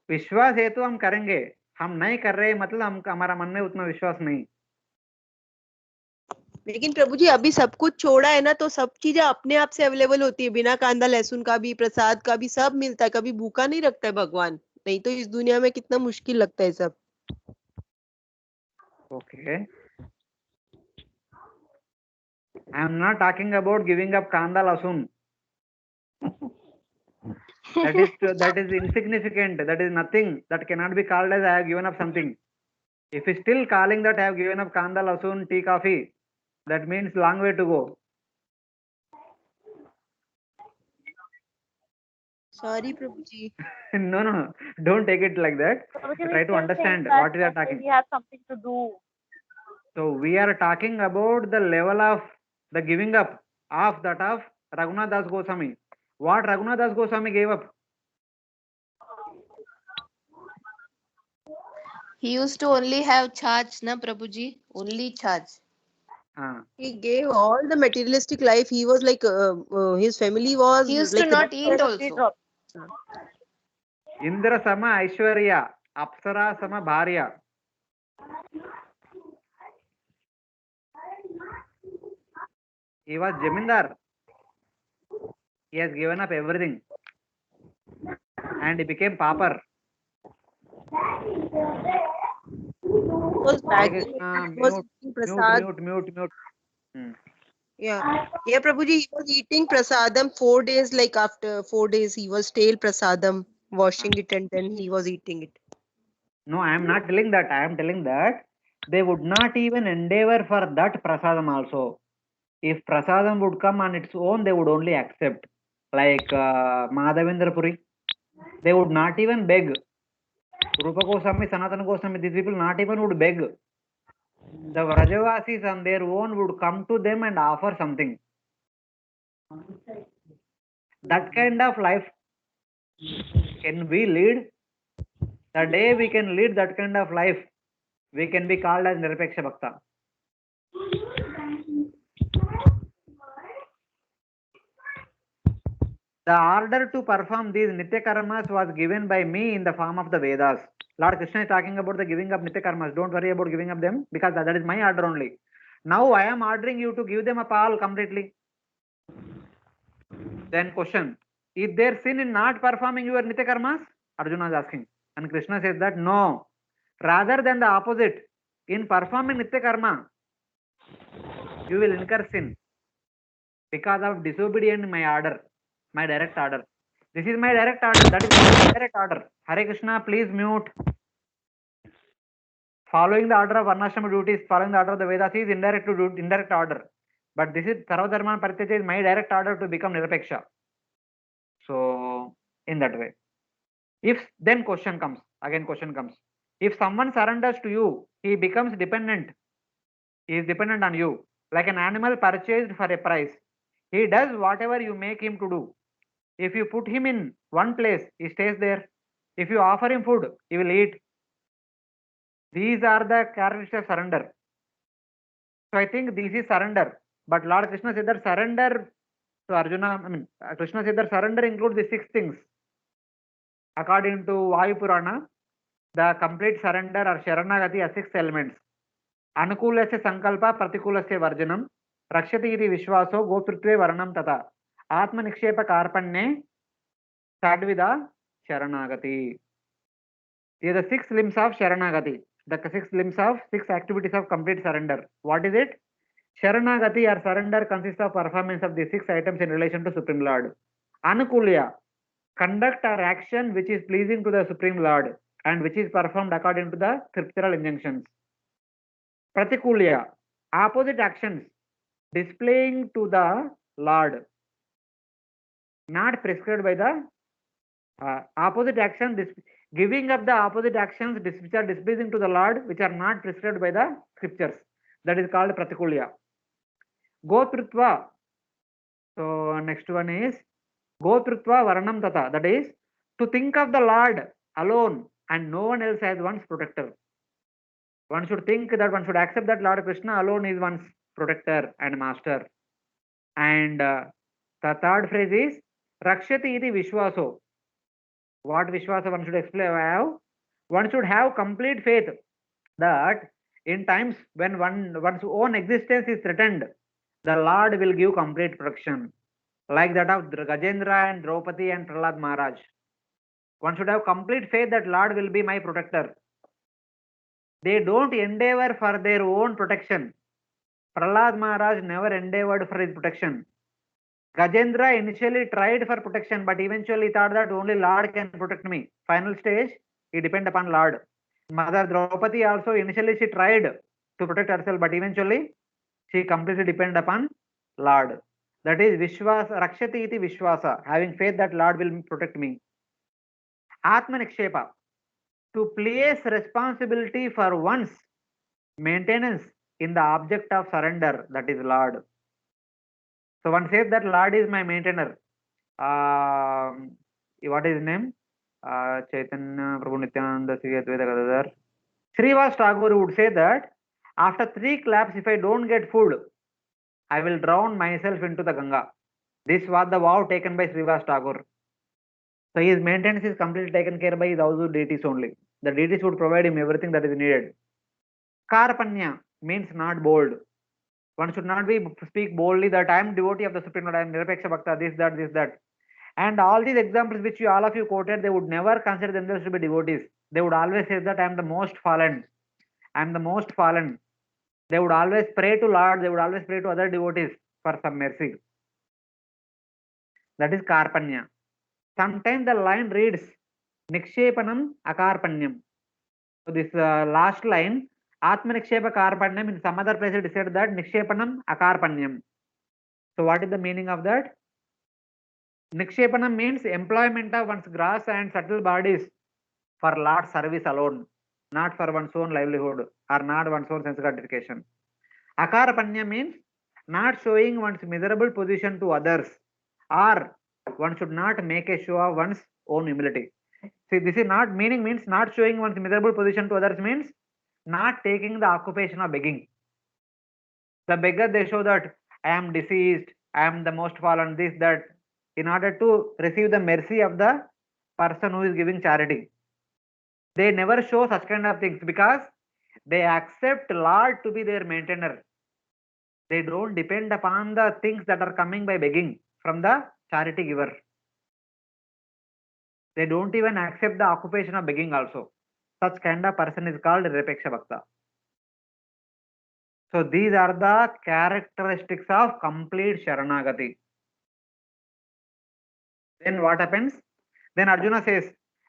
विश्वास है तो हम करेंगे, हम नहीं कर रहे मतलब हम हमारा मन में उतना विश्वास नहीं. लेकिन प्रभु जी अभी सब कुछ छोड़ा है ना, तो सब चीजें अपने आप से अवेलेबल होती है, बिना कांदा लहसुन का भी, प्रसाद का भी, सब मिलता है. कभी भूखा नहीं रखता है भगवान. नहीं तो इस दुनिया में कितना मुश्किल लगता है सब. Okay. I am not talking about giving up kanda lasun. That is insignificant. That is nothing. That cannot be called as I have given up something. If you still calling that I have given up kanda lasun, tea, coffee, that means long way to go. Sorry, Prabhuji. No. Don't take it like that. Try to understand what we are talking. We have something to do. So we are talking about the level of the giving up of that of Raghunath Das Goswami. What Raghunath Das Goswami gave up? He used to only have charge, na Prabhuji? Only charge. He gave all the materialistic life. He was like his family was. He used like to not eat also. Indra sama Aishwarya, Apsara sama Bharya. He was Jamindar. He has given up everything. And he became pauper. Was back was eating prasad. Mute. Yeah, Prabhuji, he was eating prasadam 4 days. Like after 4 days, he was stale prasadam, washing it, and then he was eating it. No, I am not telling that. I am telling that they would not even endeavor for that prasadam also. If prasadam would come on its own, they would only accept. Like Madhavendra Puri, they would not even beg. Rupa Goswami, Sanatana Goswami, these people not even would beg. The Vrajavasis on their own would come to them and offer something. That kind of life can we lead? The day we can lead that kind of life, we can be called as Nirapeksha Bhakta. The order to perform these Nitya Karmas was given by me in the form of the Vedas. Lord Krishna is talking about the giving up Nitya Karmas. Don't worry about giving up them because that is my order only. Now I am ordering you to give them up all completely. Then question, is there sin in not performing your Nitya Karmas? Arjuna is asking. And Krishna says that no. Rather than the opposite. In performing Nitya Karma, you will incur sin because of disobedience in my order. My direct order. This is my direct order. That is my direct order. Hare Krishna, please mute. Following the order of Varnashrama duties, following the order of the Vedas is indirect order. But this is Sarvadharman Parityaja is my direct order to become Nirapeksha. So, in that way. If then question comes. If someone surrenders to you, he becomes dependent. He is dependent on you. Like an animal purchased for a price. He does whatever you make him to do. If you put him in one place, he stays there. If you offer him food, he will eat. These are the characteristics of surrender. So I think this is surrender. But Lord Krishna said that surrender to Arjuna, Krishna said that surrender includes the 6 things. According to Vayu Purana, the complete surrender or Sharanagati are 6 elements. Anukulasya Sankalpa Pratikulasya Varjanam, Rakshati iti Vishwaso Gopritve Varanam Tata. Atma Nikshepa Karpanne Sadvida Sharanagati. These are the 6 limbs of Sharanagati. The 6 limbs of 6 activities of complete surrender. What is it? Sharanagati or surrender consists of performance of these 6 items in relation to Supreme Lord. Anukulya, conduct or action which is pleasing to the Supreme Lord and which is performed according to the scriptural injunctions. Pratikulya, opposite actions displaying to the Lord. Not prescribed by the opposite action, giving up the opposite actions which are displeasing to the Lord, which are not prescribed by the scriptures. That is called pratikulya. Gotrutva. So next one is Gotrutva Varanam Tata. That is to think of the Lord alone and no one else as one's protector. One should think that one should accept that Lord Krishna alone is one's protector and master. And the third phrase is Rakshati iti Vishwaso. What Vishwasa one should explain? One should have complete faith that in times when one's own existence is threatened, the Lord will give complete protection, like that of Gajendra and Draupadi and Prahlad Maharaj. One should have complete faith that Lord will be my protector. They don't endeavor for their own protection. Prahlad Maharaj never endeavored for his protection. Gajendra initially tried for protection, but eventually thought that only Lord can protect me. Final stage, he depend upon Lord. Mother Draupadi also initially she tried to protect herself, but eventually she completely depend upon Lord. That is Vishwasa, Rakshati iti Vishwasa, having faith that Lord will protect me. Atma Nikshepa, to place responsibility for one's maintenance in the object of surrender, that is Lord. So one says that Lord is my maintainer. What is his name? Chaitanya Prabhu Nityananda Sri Advaita Gadadhar. Srivas Tagore would say that after 3 claps, if I don't get food, I will drown myself into the Ganga. This was the vow taken by Srivas Tagore. So his maintenance is completely taken care by his household deities only. The deities would provide him everything that is needed. Karpanya means not bold. One should not be speak boldly that I am devotee of the Supreme Lord, I am Nirapeksha Bhakta, this, that. And all these examples which all of you quoted, they would never consider themselves to be devotees. They would always say that I am the most fallen. I am the most fallen. They would always pray to Lord, they would always pray to other devotees for some mercy. That is Karpanya. Sometimes the line reads Nikshepanam Akarpanyam. So this last line, Atma Nikshepa Karpanyam, in some other place it said that Nikshepanam Akarpanyam. So what is the meaning of that? Nikshepanam means employment of one's gross and subtle bodies for Lord's service alone, not for one's own livelihood or not one's own sense gratification. Akarpanya means not showing one's miserable position to others, or one should not make a show of one's own humility. See, this is not meaning means not showing one's miserable position to others means not taking the occupation of begging. The beggar, they show that I am deceased, I am the most fallen, this, that, in order to receive the mercy of the person who is giving charity. They never show such kind of things because they accept Lord to be their maintainer. They don't depend upon the things that are coming by begging from the charity giver. They don't even accept the occupation of begging also. Such kind of person is called Nirapeksha Bhakta. So these are the characteristics of complete Sharanagati. Then what happens? Then Arjuna says,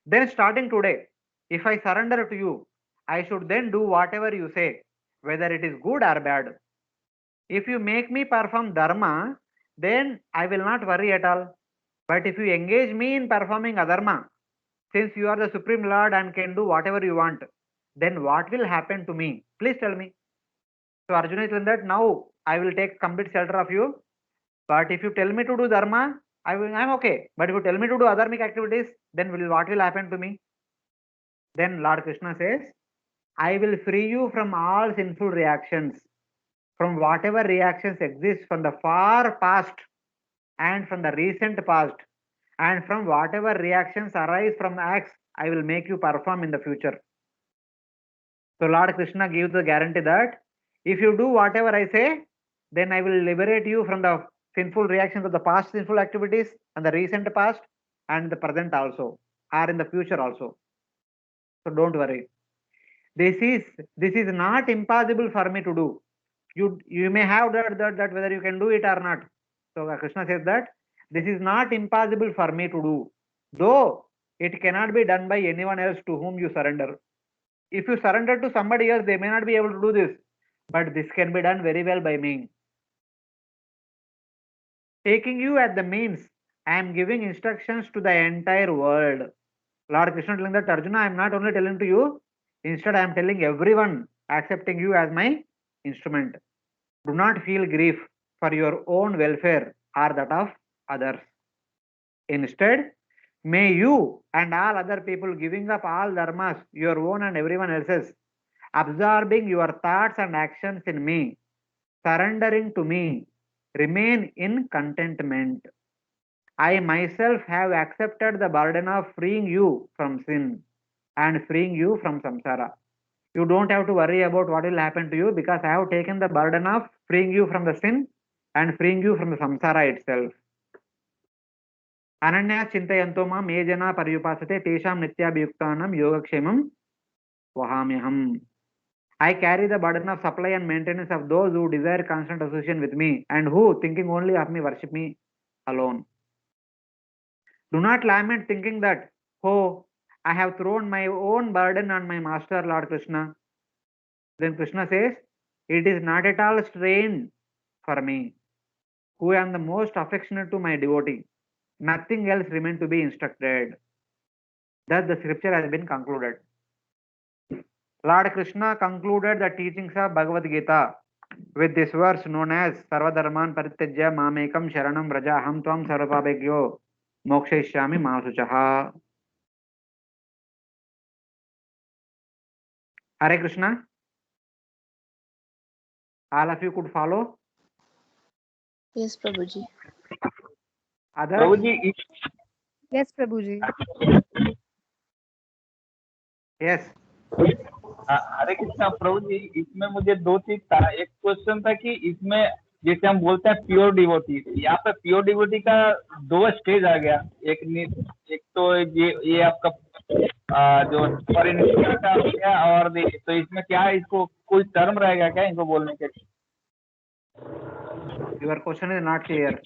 then starting today, if I surrender to you, I should then do whatever you say, whether it is good or bad. If you make me perform dharma, then I will not worry at all. But if you engage me in performing adharma, since you are the Supreme Lord and can do whatever you want, then what will happen to me? Please tell me. So Arjuna is telling that now I will take complete shelter of you. But if you tell me to do dharma, I'm okay. But if you tell me to do adharmic activities, then what will happen to me? Then Lord Krishna says, I will free you from all sinful reactions, from whatever reactions exist from the far past and from the recent past, and from whatever reactions arise from acts I will make you perform in the future. So Lord Krishna gives the guarantee that if you do whatever I say, then I will liberate you from the sinful reactions of the past sinful activities and the recent past and the present also, or in the future also. So don't worry. This is not impossible for me to do. You may have that whether you can do it or not. So Krishna says that this is not impossible for me to do, though it cannot be done by anyone else to whom you surrender. If you surrender to somebody else, they may not be able to do this, but this can be done very well by me. Taking you as the means, I am giving instructions to the entire world. Lord Krishna telling that Arjuna, I am not only telling to you, instead I am telling everyone, accepting you as my instrument. Do not feel grief for your own welfare or that of others. Instead, may you and all other people giving up all dharmas, your own and everyone else's, absorbing your thoughts and actions in me, surrendering to me, remain in contentment. I myself have accepted the burden of freeing you from sin and freeing you from samsara. You don't have to worry about what will happen to you because I have taken the burden of freeing you from the sin and freeing you from the samsara itself. Ananya chintayanto mam ye jana paryupasate tesham nityabhyuktanam yogakshemam vahamyaham. I carry the burden of supply and maintenance of those who desire constant association with me and who, thinking only of me, worship me alone. Do not lament thinking that, oh, I have thrown my own burden on my master, Lord Krishna. Then Krishna says, it is not at all strain for me, who am the most affectionate to my devotee. Nothing else remains to be instructed. Thus the scripture has been concluded. Lord Krishna concluded the teachings of Bhagavad Gita with this verse known as Sarvadharman Parityajya Mamekam Sharanam Vraja Aham Tvam Sarvapabhegyo Mokshayishyami Masuchaha. Hare Krishna. All of you could follow? Yes, Prabhuji. Others? Prabhuji, Yes, Prabhuji. Yes. हरे कृष्णा प्रभु जी, इसमें मुझे दो चीज था। एक question था कि इसमें जैसे हम बोलते हैं प्योर डिवोटी, यहाँ पे प्योर डिवोटी का दो स्टेज आ गया। एक तो ये आपका जो परिनिष्ठा का हो गया, और तो इसमें क्या है, इसको कोई टर्म रहेगा क्या इनको बोलने के लिए? Your question is not clear.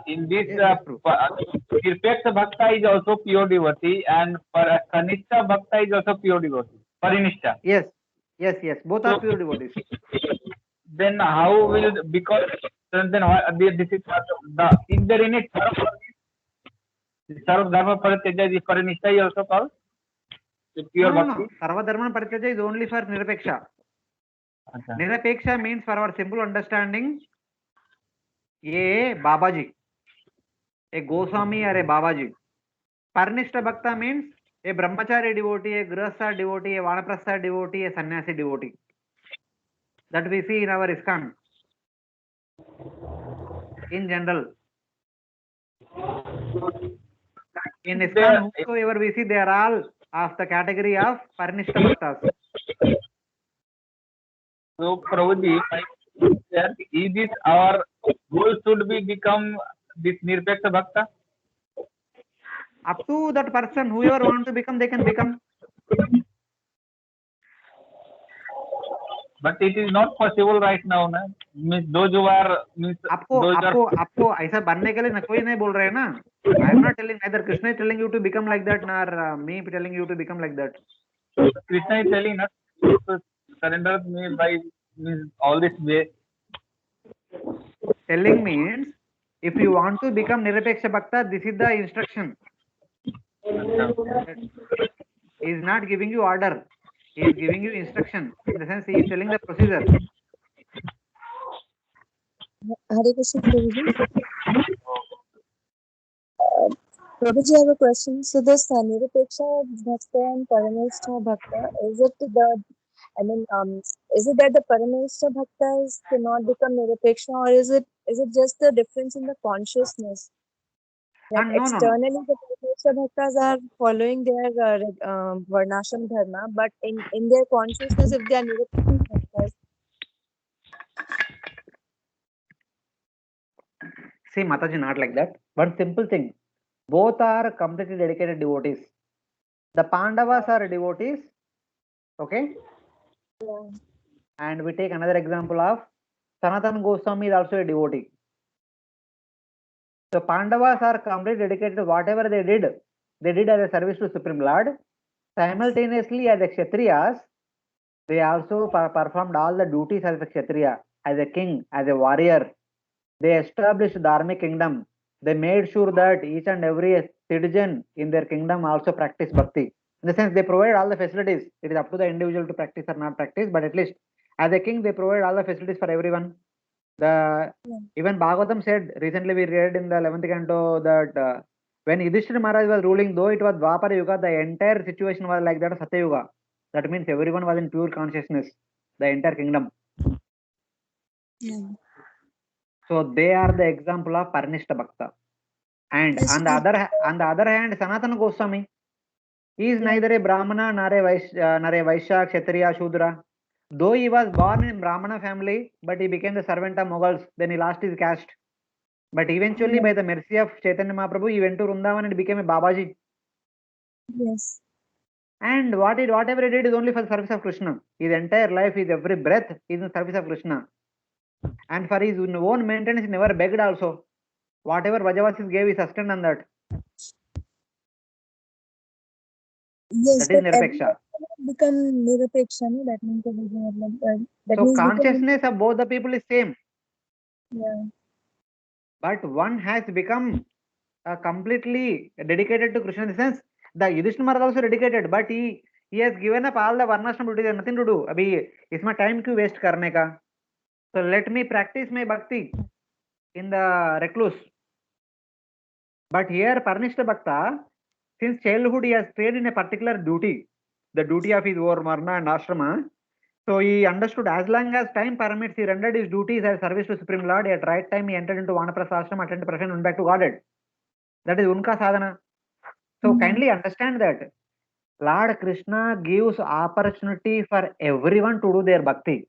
In this, Nirpeksa Bhakta is also pure devotee and Kanishta Bhakta is also pure devotee. Parinishta. Yes. Both are pure devotees. Then how will, because then this is is there any term for this? Sarva Dharma Parityaja is Parinishta is also called pure bhakti? No. Sarva Dharma Parityaja is only for Nirapeksha. Nirapeksha means, for our simple understanding, ये बाबा जी, a Goswami or a Baba ji. Parinishta Bhakta means a brahmachari devotee, a grihastha devotee, a vanaprastha devotee, a sannyasi devotee. That we see in our ISKCON. In general. In ISKCON, whosoever we see, they are all of the category of Parinishta Bhaktas. So, Prabhuji, is this our goal should be become this Nirpeksa Bhakta? Up to that person, whoever wants to become, they can become. But it is not possible right now, na? Means those who are आपको ऐसा बनने के लिए ना कोई नहीं बोल रहे ना. I am not telling, neither Krishna is telling you to become like that, nor me telling you to become like that. Krishna is telling us to surrender me by all this way. Telling means, if you want to become Nirapeksha Bhakta, this is the instruction. He is not giving you order. He is giving you instruction. In the sense, he is telling the procedure. Hare Krishna, Prabhuji. Prabhuji, I have a question. So this Nirapeksha Bhakta and Parinishta Bhakta, is it that the Parinishta Bhaktas cannot become Nirapeksha, or is it just the difference in the consciousness? Like externally, the Parinishta Bhaktas are following their Varnashram Dharma, but in their consciousness, if they are Nirapeksha Bhaktas. See, Mataji, not like that. One simple thing. Both are completely dedicated devotees. The Pandavas are devotees. Okay? Yeah. And we take another example of Sanatana Goswami is also a devotee. So Pandavas are completely dedicated to whatever they did as a service to Supreme Lord. Simultaneously, as a Kshatriyas, they also performed all the duties as a Kshatriya, as a king, as a warrior. They established dharmic kingdom. They made sure that each and every citizen in their kingdom also practice bhakti. In the sense, they provide all the facilities. It is up to the individual to practice or not practice, but at least as a king, they provide all the facilities for everyone. The even Bhagavatam said recently, we read in the 11th canto that when Yudhishthira Maharaj was ruling, though it was Dwapara Yuga, the entire situation was like that of Satya Yuga. That means everyone was in pure consciousness, the entire kingdom. Yeah. So they are the example of Parinishta Bhakta. And Yes, on the other hand, Sanatana Goswami, he is yeah. neither a Brahmana nor a Vaishya, Kshatriya, Shudra. Though he was born in Brahmana family, but he became the servant of Mughals. Then he lost his caste. But eventually, by the mercy of Chaitanya Mahaprabhu, he went to Vrindavan and became a Babaji. Yes. And whatever he did is only for the service of Krishna. His entire life, his every breath is in the service of Krishna. And for his own maintenance, he never begged also. Whatever Vrajavasis gave, he sustained on that. Yes, That is but Nirapeksha. everyone become Nirapeksha, no? That means that So means we can, consciousness of both the people is same. yeah. But one has become completely dedicated to Krishna in the sense the Yudhishthira Maharaj also dedicated, but he has given up all the varnashram duties. There's nothing to do. Abhi isma time क्यों waste करने का? So let me practice my bhakti in the recluse. But here Parinishta Bhakta, since childhood he has trained in a particular duty, the duty of his varna and ashrama. So he understood as long as time permits, he rendered his duties as service to Supreme Lord. At right time, he entered into Vanaprastha ashram, attended prasanna, went back to Godhead. That is unka sadhana. So kindly understand that Lord Krishna gives opportunity for everyone to do their bhakti.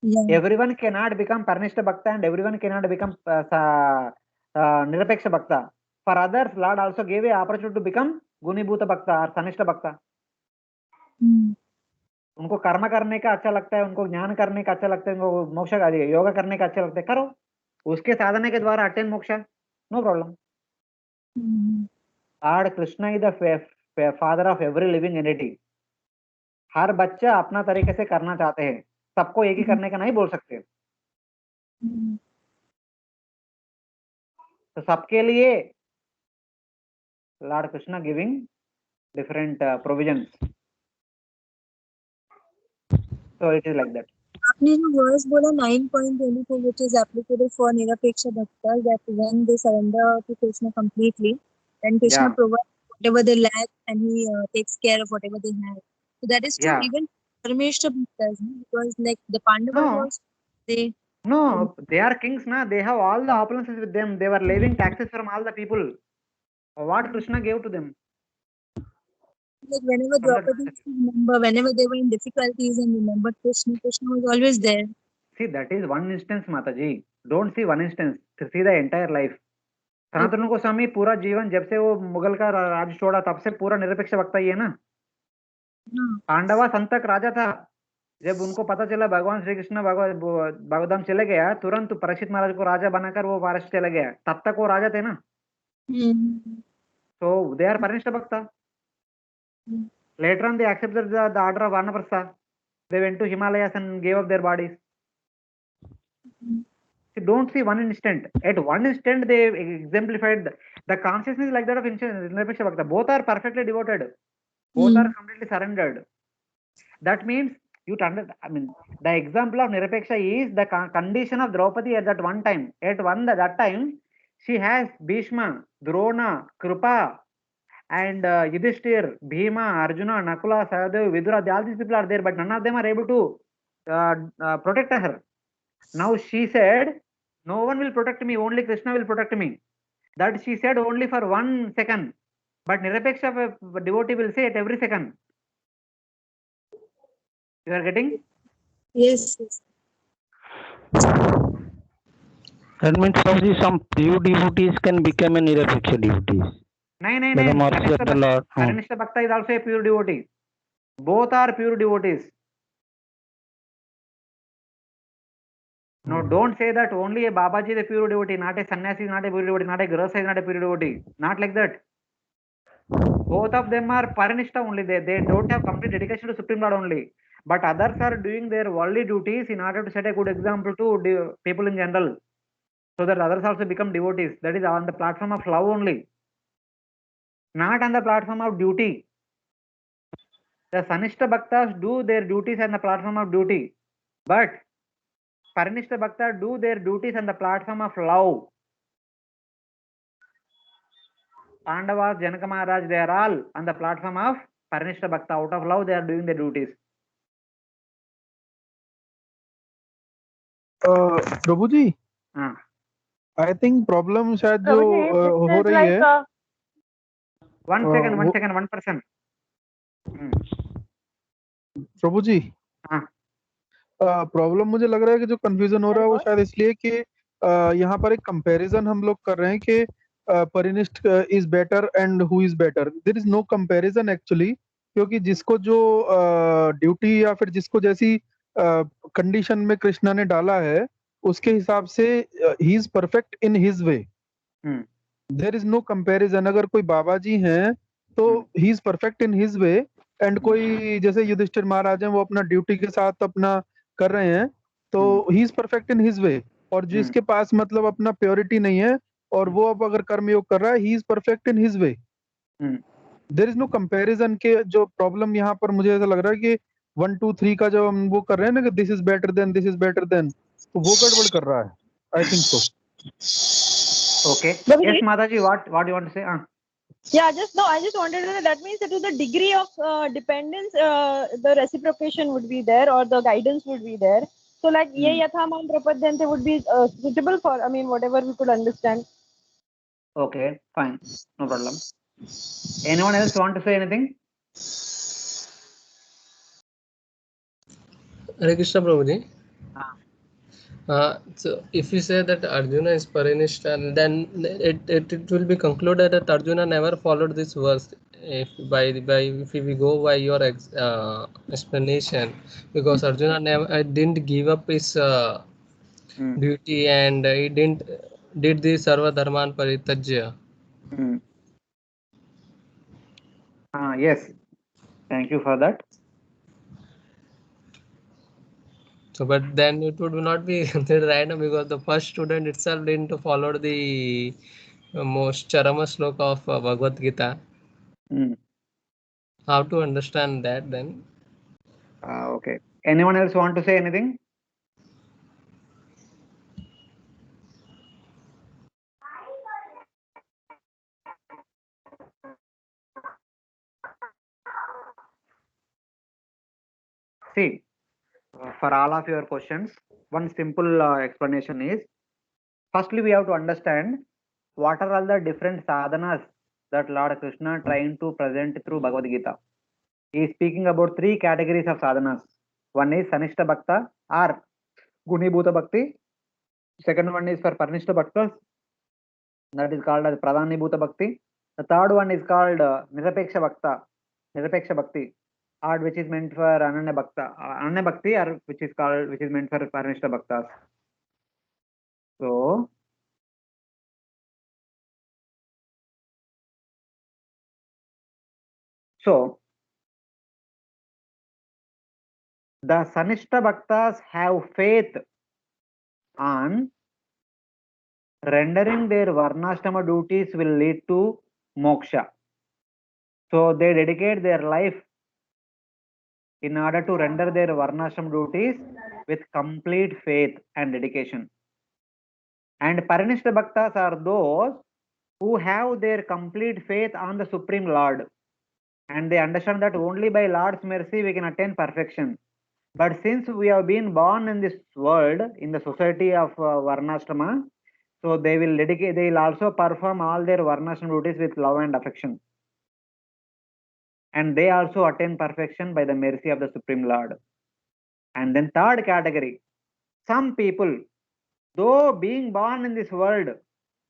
Yeah. Everyone cannot become Parinishta Bhakta and everyone cannot become Nirapeksha Bhakta. For others, Lord also gave a opportunity to become Gunibhuta Bhakta or Sanishta Bhakta. उनको कर्म करने का अच्छा लगता है, उनको ज्ञान करने का अच्छा लगता है, उनको मोक्ष योगा करने का अच्छा लगता है, करो. उसके साधना के द्वारा attain moksha, no problem. Lord Krishna is the father of every living entity. हर बच्चा अपना तरीके से करना चाहते हैं, सबको एक ही करने का नहीं बोल सकते. तो सबके लिए Lord Krishna giving different provisions. So it is like that. आपने जो वर्स बोला 9.24 which is applicable for Nirapeksha Bhaktas, that when they surrender to Krishna completely, then Krishna provides whatever they lack and he takes care of whatever they have. So that is true even Parameshwar Bhaktas, because like the Pandavas also, they are kings, na. They have all the opulences with them. They were levying taxes from all the people. What Krishna gave to them? Like whenever Draupadi used to remember, whenever they were in difficulties and remembered Krishna, Krishna was always there. See, that is one instance, Mataji. Don't see one instance. See the entire life. Sanatan Goswami पूरा जीवन जब से वो मुगल का राज छोड़ा तब से पूरा निरपेक्ष वक्ता ही है ना. पांडवा संतक राजा था. जब उनको पता चला भगवान श्री कृष्ण भगवदाम चले गया, तुरंत परीक्षित महाराज को राजा बनाकर वो वारिस चले गया. तब तक वो राजा थे ना. So they are Parinishta Bhakta. Later on, they accepted the order of Vanaprastha. They went to Himalayas and gave up their bodies. See, don't see one instant. At one instant, they exemplified the consciousness like that of Nirapeksha Bhakta. Both are perfectly devoted. Both are completely surrendered. That means the example of Nirapeksha is the condition of Draupadi at that one time. At that time, she has Bhishma, Drona, Kripa, and Yudhishthir, Bhima, Arjuna, Nakula, Sahadev, Vidura, all these people are there, but none of them are able to protect her. Now she said, no one will protect me, only Krishna will protect me. That she said only for 1 second. But Nirapeksha devotee will say it every second. You are getting? Yes. That means probably some pure devotees can become a Nirapeksha devotees. No. Parinishta Bhakta is also a pure devotee. Both are pure devotees. No, don't say that only a Babaji is a pure devotee, not a sannyasi is not a pure devotee, not a grahastha is not a pure devotee. Not like that. Both of them are Parinishta only. They don't have complete dedication to Supreme Lord only. But others are doing their worldly duties in order to set a good example to people in general. so that others also become devotees. That is on the platform of love only, not on the platform of duty. The Sanishta Bhaktas do their duties on the platform of duty, but Parinishta Bhaktas do their duties on the platform of love. Pandavas, Janaka Maharaj, they are all on the platform of Parinishta Bhakta. Out of love, they are doing their duties. प्रभु जी, हाँ. I think problem शायद जो Prabhuji, हो this is रही है, like One second, 1%. प्रभु जी, हाँ. Problem मुझे लग रहा है कि जो कंफ्यूजन हो रहा है वो शायद इसलिए कि यहाँ पर एक कंपैरिजन हम लोग कर रहे हैं कि परिनिष्ठ is better and who is better. There is no comparison actually, क्योंकि जिसको जो ड्यूटी या फिर जिसको जैसी कंडीशन में कृष्णा ने डाला है उसके हिसाब से ही is perfect in his way. There is no comparison. अगर कोई बाबा जी हैं तो he is perfect in his way, and कोई जैसे युधिष्ठिर महाराज हैं वो अपना ड्यूटी के साथ अपना कर रहे हैं तो he is perfect in his वे. और जिसके पास मतलब अपना प्योरिटी नहीं है और वो अब अगर कर्मयोग कर रहा है, he is perfect in his way. There is no comparison. के जो प्रॉब्लम यहाँ पर मुझे ऐसा लग रहा है कि 1 2 3 का जब हम वो कर रहे हैं ना कि this is better than, this is better than, तो वो गड़बड़ कर रहा है. I think so. Okay. Prabhuji? Yes, Mataji, what you want to say? Yeah, I just wanted to know, that means that to the degree of dependence, the reciprocation would be there, or the guidance would be there. So like ye yathamam prapadyante would be suitable for, I mean, whatever we could understand. Okay, fine, no problem. Anyone else want to say anything? Hare Krishna, Prabhuji. So if we say that Arjuna is Parinishta, then it will be concluded that Arjuna never followed this verse. If we go by your explanation, because Arjuna never didn't give up his duty, and he did the Sarva Dharman Parityajya. Yes, thank you for that. So, but then it would not be considered random, because the first student itself didn't follow the most charama sloka of Bhagavad Gita. How to understand that then? Okay. Anyone else want to say anything? See, for all of your questions, one simple explanation is, firstly we have to understand what are all the different sadhanas that Lord Krishna trying to present through Bhagavad Gita. He is speaking about 3 categories of sadhanas. One is Sanishta Bhakta or Gunibhuta Bhakti. Second one is for Parinishta Bhaktas, that is called as Pradhanibhuta Bhakti. The third one is called Nirapeksha Bhakti, or which is meant for Ananya Bhakti, or which is meant for Parinishta Bhaktas. So the Sanishta Bhaktas have faith on rendering their Varnashrama duties will lead to moksha. So they dedicate their life in order to render their Varnashrama duties with complete faith and dedication. And Parinishta Bhaktas are those who have their complete faith on the Supreme Lord, and they understand that only by Lord's mercy we can attain perfection. But since we have been born in this world, in the society of Varnashrama, so they will also perform all their Varnashrama duties with love and affection. And they also attain perfection by the mercy of the Supreme Lord. And then third category, some people, though being born in this world,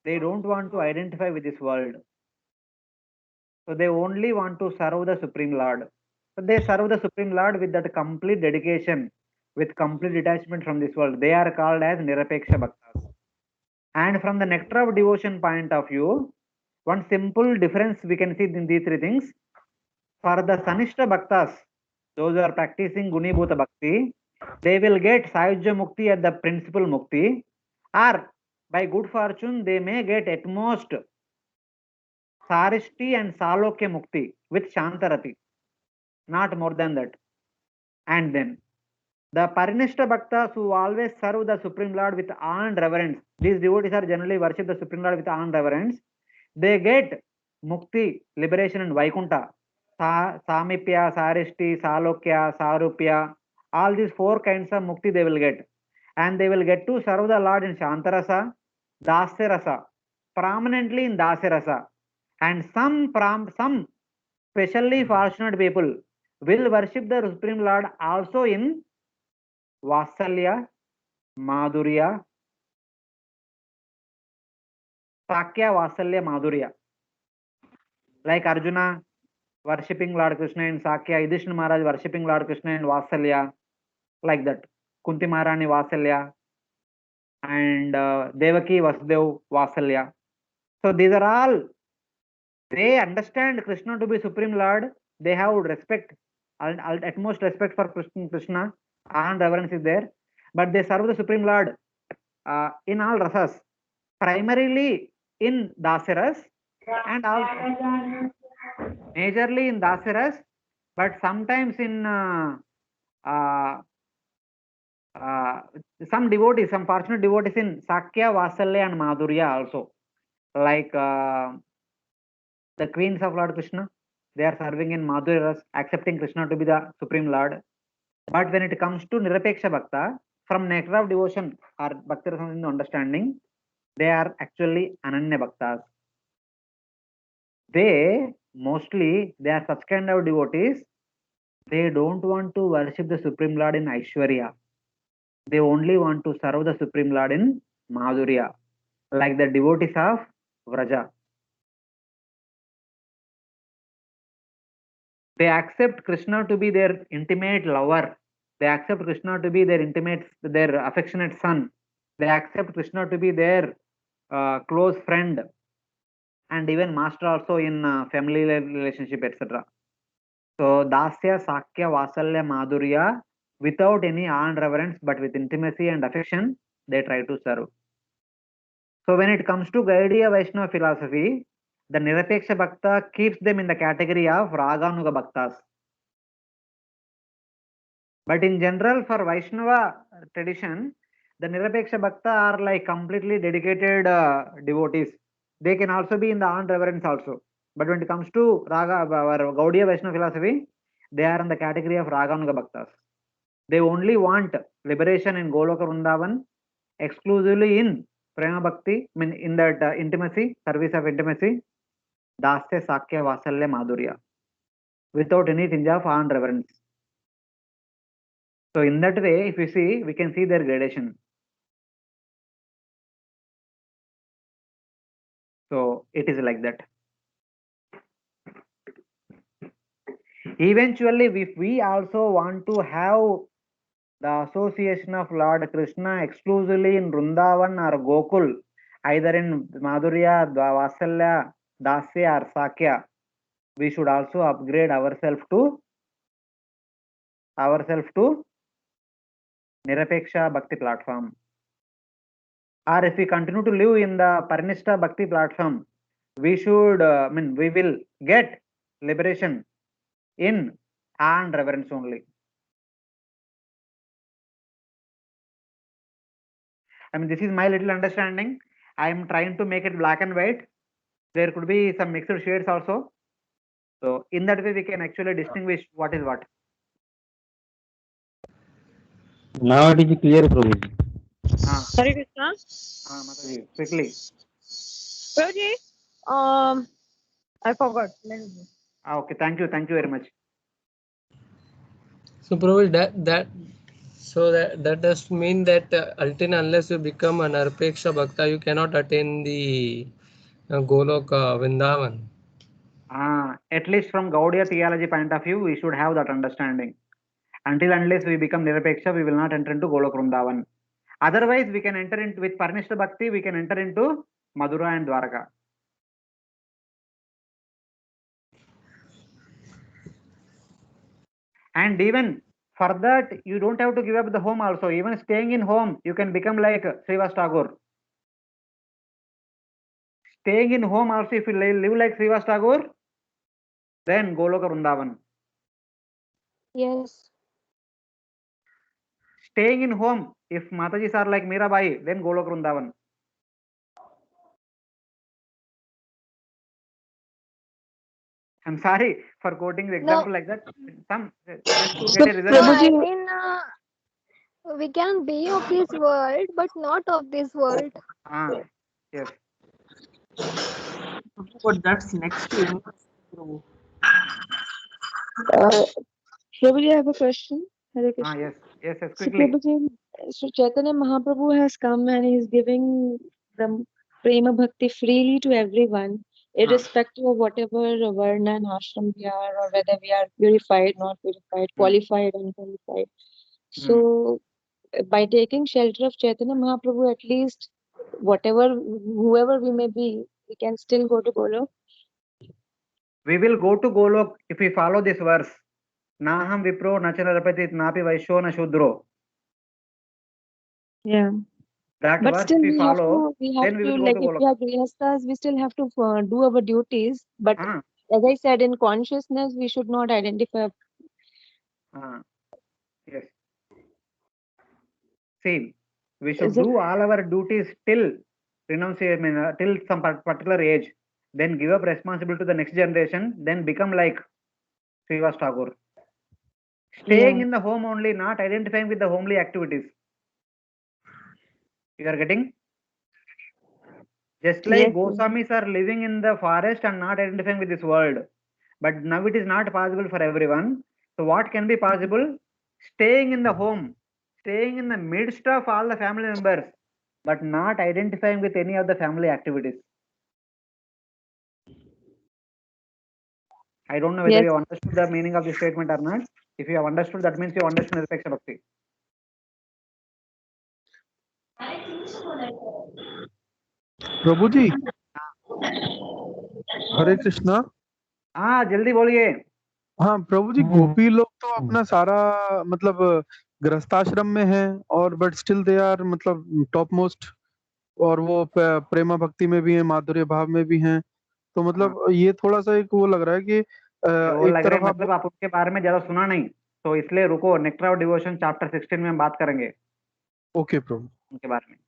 they don't want to identify with this world. So they only want to serve the Supreme Lord. So they serve the Supreme Lord with that complete dedication, with complete detachment from this world. They are called as Nirapeksha Bhaktas. And from the nectar of devotion point of view, one simple difference we can see in these 3 things. For the Sanishta Bhaktas, those who are practicing Gunibhuta Bhakti, they will get Sayujya Mukti at the principal Mukti, or by good fortune, they may get at most Sarishti and Salokya Mukti with Shantarati, not more than that. And then the Parinishta Bhaktas who always serve the Supreme Lord with awe and reverence, these devotees are generally worship the Supreme Lord with awe and reverence, they get Mukti, liberation in Vaikunta, Samipya, Sarishti, Salokya, Sarupya, all these four kinds of Mukti they will get. And they will get to serve the Lord in Shantarasa, Dasya prominently in Dasya. And some specially fortunate people will worship the Supreme Lord also in Vasalya, Madhurya, Sakya, Vasalya, Madhurya. Like Arjuna worshipping Lord Krishna in Sakya, Yudhishthira Maharaj worshipping Lord Krishna in Vasalya, like that. Kunti Maharani Vasalya, and Devaki Vasudev Vasalya. So these are all, they understand Krishna to be Supreme Lord, they have respect, utmost respect for Krishna, and reverence is there, but they serve the Supreme Lord in all rasas, primarily in Dasaras, and also majorly in Dasaras, but sometimes in some devotees, some fortunate devotees in Sakya, Vasalya and Madhurya also, like the queens of Lord Krishna, they are serving in Madhurya, accepting Krishna to be the Supreme Lord. But when it comes to Nirapeksha Bhakta, from nectar of devotion or Bhakti Rasamrita understanding, they are actually Ananya Bhaktas. They are such kind of devotees, they don't want to worship the Supreme Lord in Aishwarya. They only want to serve the Supreme Lord in Madhurya, like the devotees of Vraja. They accept Krishna to be their intimate lover. They accept Krishna to be their intimate, their affectionate son. They accept Krishna to be their close friend, and even master also in family relationship, etc. So Dasya, Sakya, Vasalya, Madhurya, without any awe and reverence, but with intimacy and affection, they try to serve. So when it comes to Gaudiya Vaishnava philosophy, the Nirapeksha Bhakta keeps them in the category of Raganuga Bhaktas. But in general, for Vaishnava tradition, the Nirapeksha Bhakta are like completely dedicated devotees. They can also be in the awe reverence also. But when it comes to Gaudiya Vaishnava philosophy, they are in the category of Raganuga Bhaktas. They only want liberation in Goloka Vrindavan, exclusively in Prema Bhakti, I mean in that intimacy, service of intimacy, Dasya, Sakya, Vasalya, Madhurya, without any tinge of awe and reverence. So in that way, if you see, we can see their gradation. So it is like that. Eventually, if we also want to have the association of Lord Krishna exclusively in Vrindavan or Gokul, either in Madhurya, Vasalya, Dasya or Sakya, we should also upgrade ourselves to Nirapeksha Bhakti platform. Or if we continue to live in the Parinishta Bhakti platform, we should, we will get liberation in awe and reverence only. I mean, this is my little understanding. I am trying to make it black and white. There could be some mixed shades also. So in that way, we can actually distinguish what is what. Now it is clear, Prabhuji. Hare Krishna. Mataji, quickly. Prabhuji, I forgot. Let me see. Okay, thank you very much. So Prabhuji, that does mean that until unless you become an Nirapeksha Bhakta, you cannot attain the Goloka Vrindavan. At least from Gaudiya theology point of view, we should have that understanding. Until unless we become Nirapeksha, we will not enter into Goloka Vrindavan. Otherwise, we can enter into, with Parinishta Bhakti, we can enter into Madhura and Dwaraka. And even for that, you don't have to give up the home also. Even staying in home, you can become like Srivas Tagore. Staying in home also, if you live like Srivas Tagore, then Goloka Vrindavan. Yes. Staying in home, if Matajis are like Mirabai, then Goloka Vrindavan. I'm sorry for quoting the example like that. Some just to get a result. No, I mean, we can be of this world, but not of this world. Yes. But that's next to him, Prabhu. Prabhuji, I have a question. Hare Krishna. Yes, So, quickly. Prabhuji, so Chaitanya Mahaprabhu has come and he's giving the prema bhakti freely to everyone, irrespective of whatever varna and ashram we are, or whether we are purified, not purified, qualified, unqualified. So, by taking shelter of Chaitanya Mahaprabhu, at least whoever we may be, we can still go to Golok. We will go to Golok if we follow this verse. Naham vipro nachana rapatit napi vaishyo na shudro. Yeah. That But verse still, we follow, then we will go like to if we Golok. are grihasthas, we still have to do our duties. But as I said, in consciousness, we should not identify. Yes. See, we should do all our duties till renunciation, till some particular age. Then give up responsibility to the next generation. Then become like Srivas Tagore. Staying in the home only, not identifying with the homely activities. You are getting? Just like Goswamis are living in the forest and not identifying with this world. But now it is not possible for everyone. So what can be possible? Staying in the home, staying in the midst of all the family members, but not identifying with any of the family activities. I don't know whether you have understood the meaning of the statement or not. If you have understood, that means you understood Nirapeksha Bhakti. प्रभु जी, हरे कृष्णा। जल्दी बोलिए। हाँ प्रभु जी, गोपी लोग तो अपना सारा मतलब गृहस्थाश्रम में है, और बट स्टिल दे आर मतलब टॉप मोस्ट, और वो प्रेमा भक्ति में भी है, माधुर्य भाव में भी हैं। तो मतलब ये थोड़ा सा एक वो लग रहा है कि वो एक लग रहा तरफ है मतलब आप उनके बारे में ज्यादा सुना नहीं, तो इसलिए रुको, नेक्टर ऑफ डिवोशन चैप्टर 16 में हम बात करेंगे। ओके प्रभु, उनके बारे में।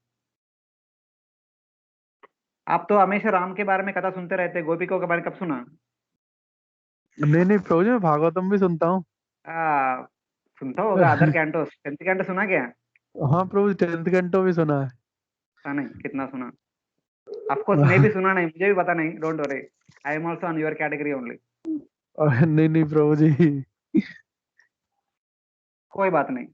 आप तो हमेशा राम के बारे में कथा सुनते रहते, गोपिकों के बारे में कब सुना? नहीं प्रभु जी, मैं भागवतम भी सुनता हूँ। सुनता होगा अदर कैंटोस, 10th कैंटो सुना क्या? हाँ प्रभु, 10th कैंटो भी सुना है। नहीं, कितना सुना? ऑफ कोर्स मैं भी सुना नहीं, मुझे भी पता नहीं, don't worry, I am also on your category only. नहीं प्रभु जी, कोई बात नहीं।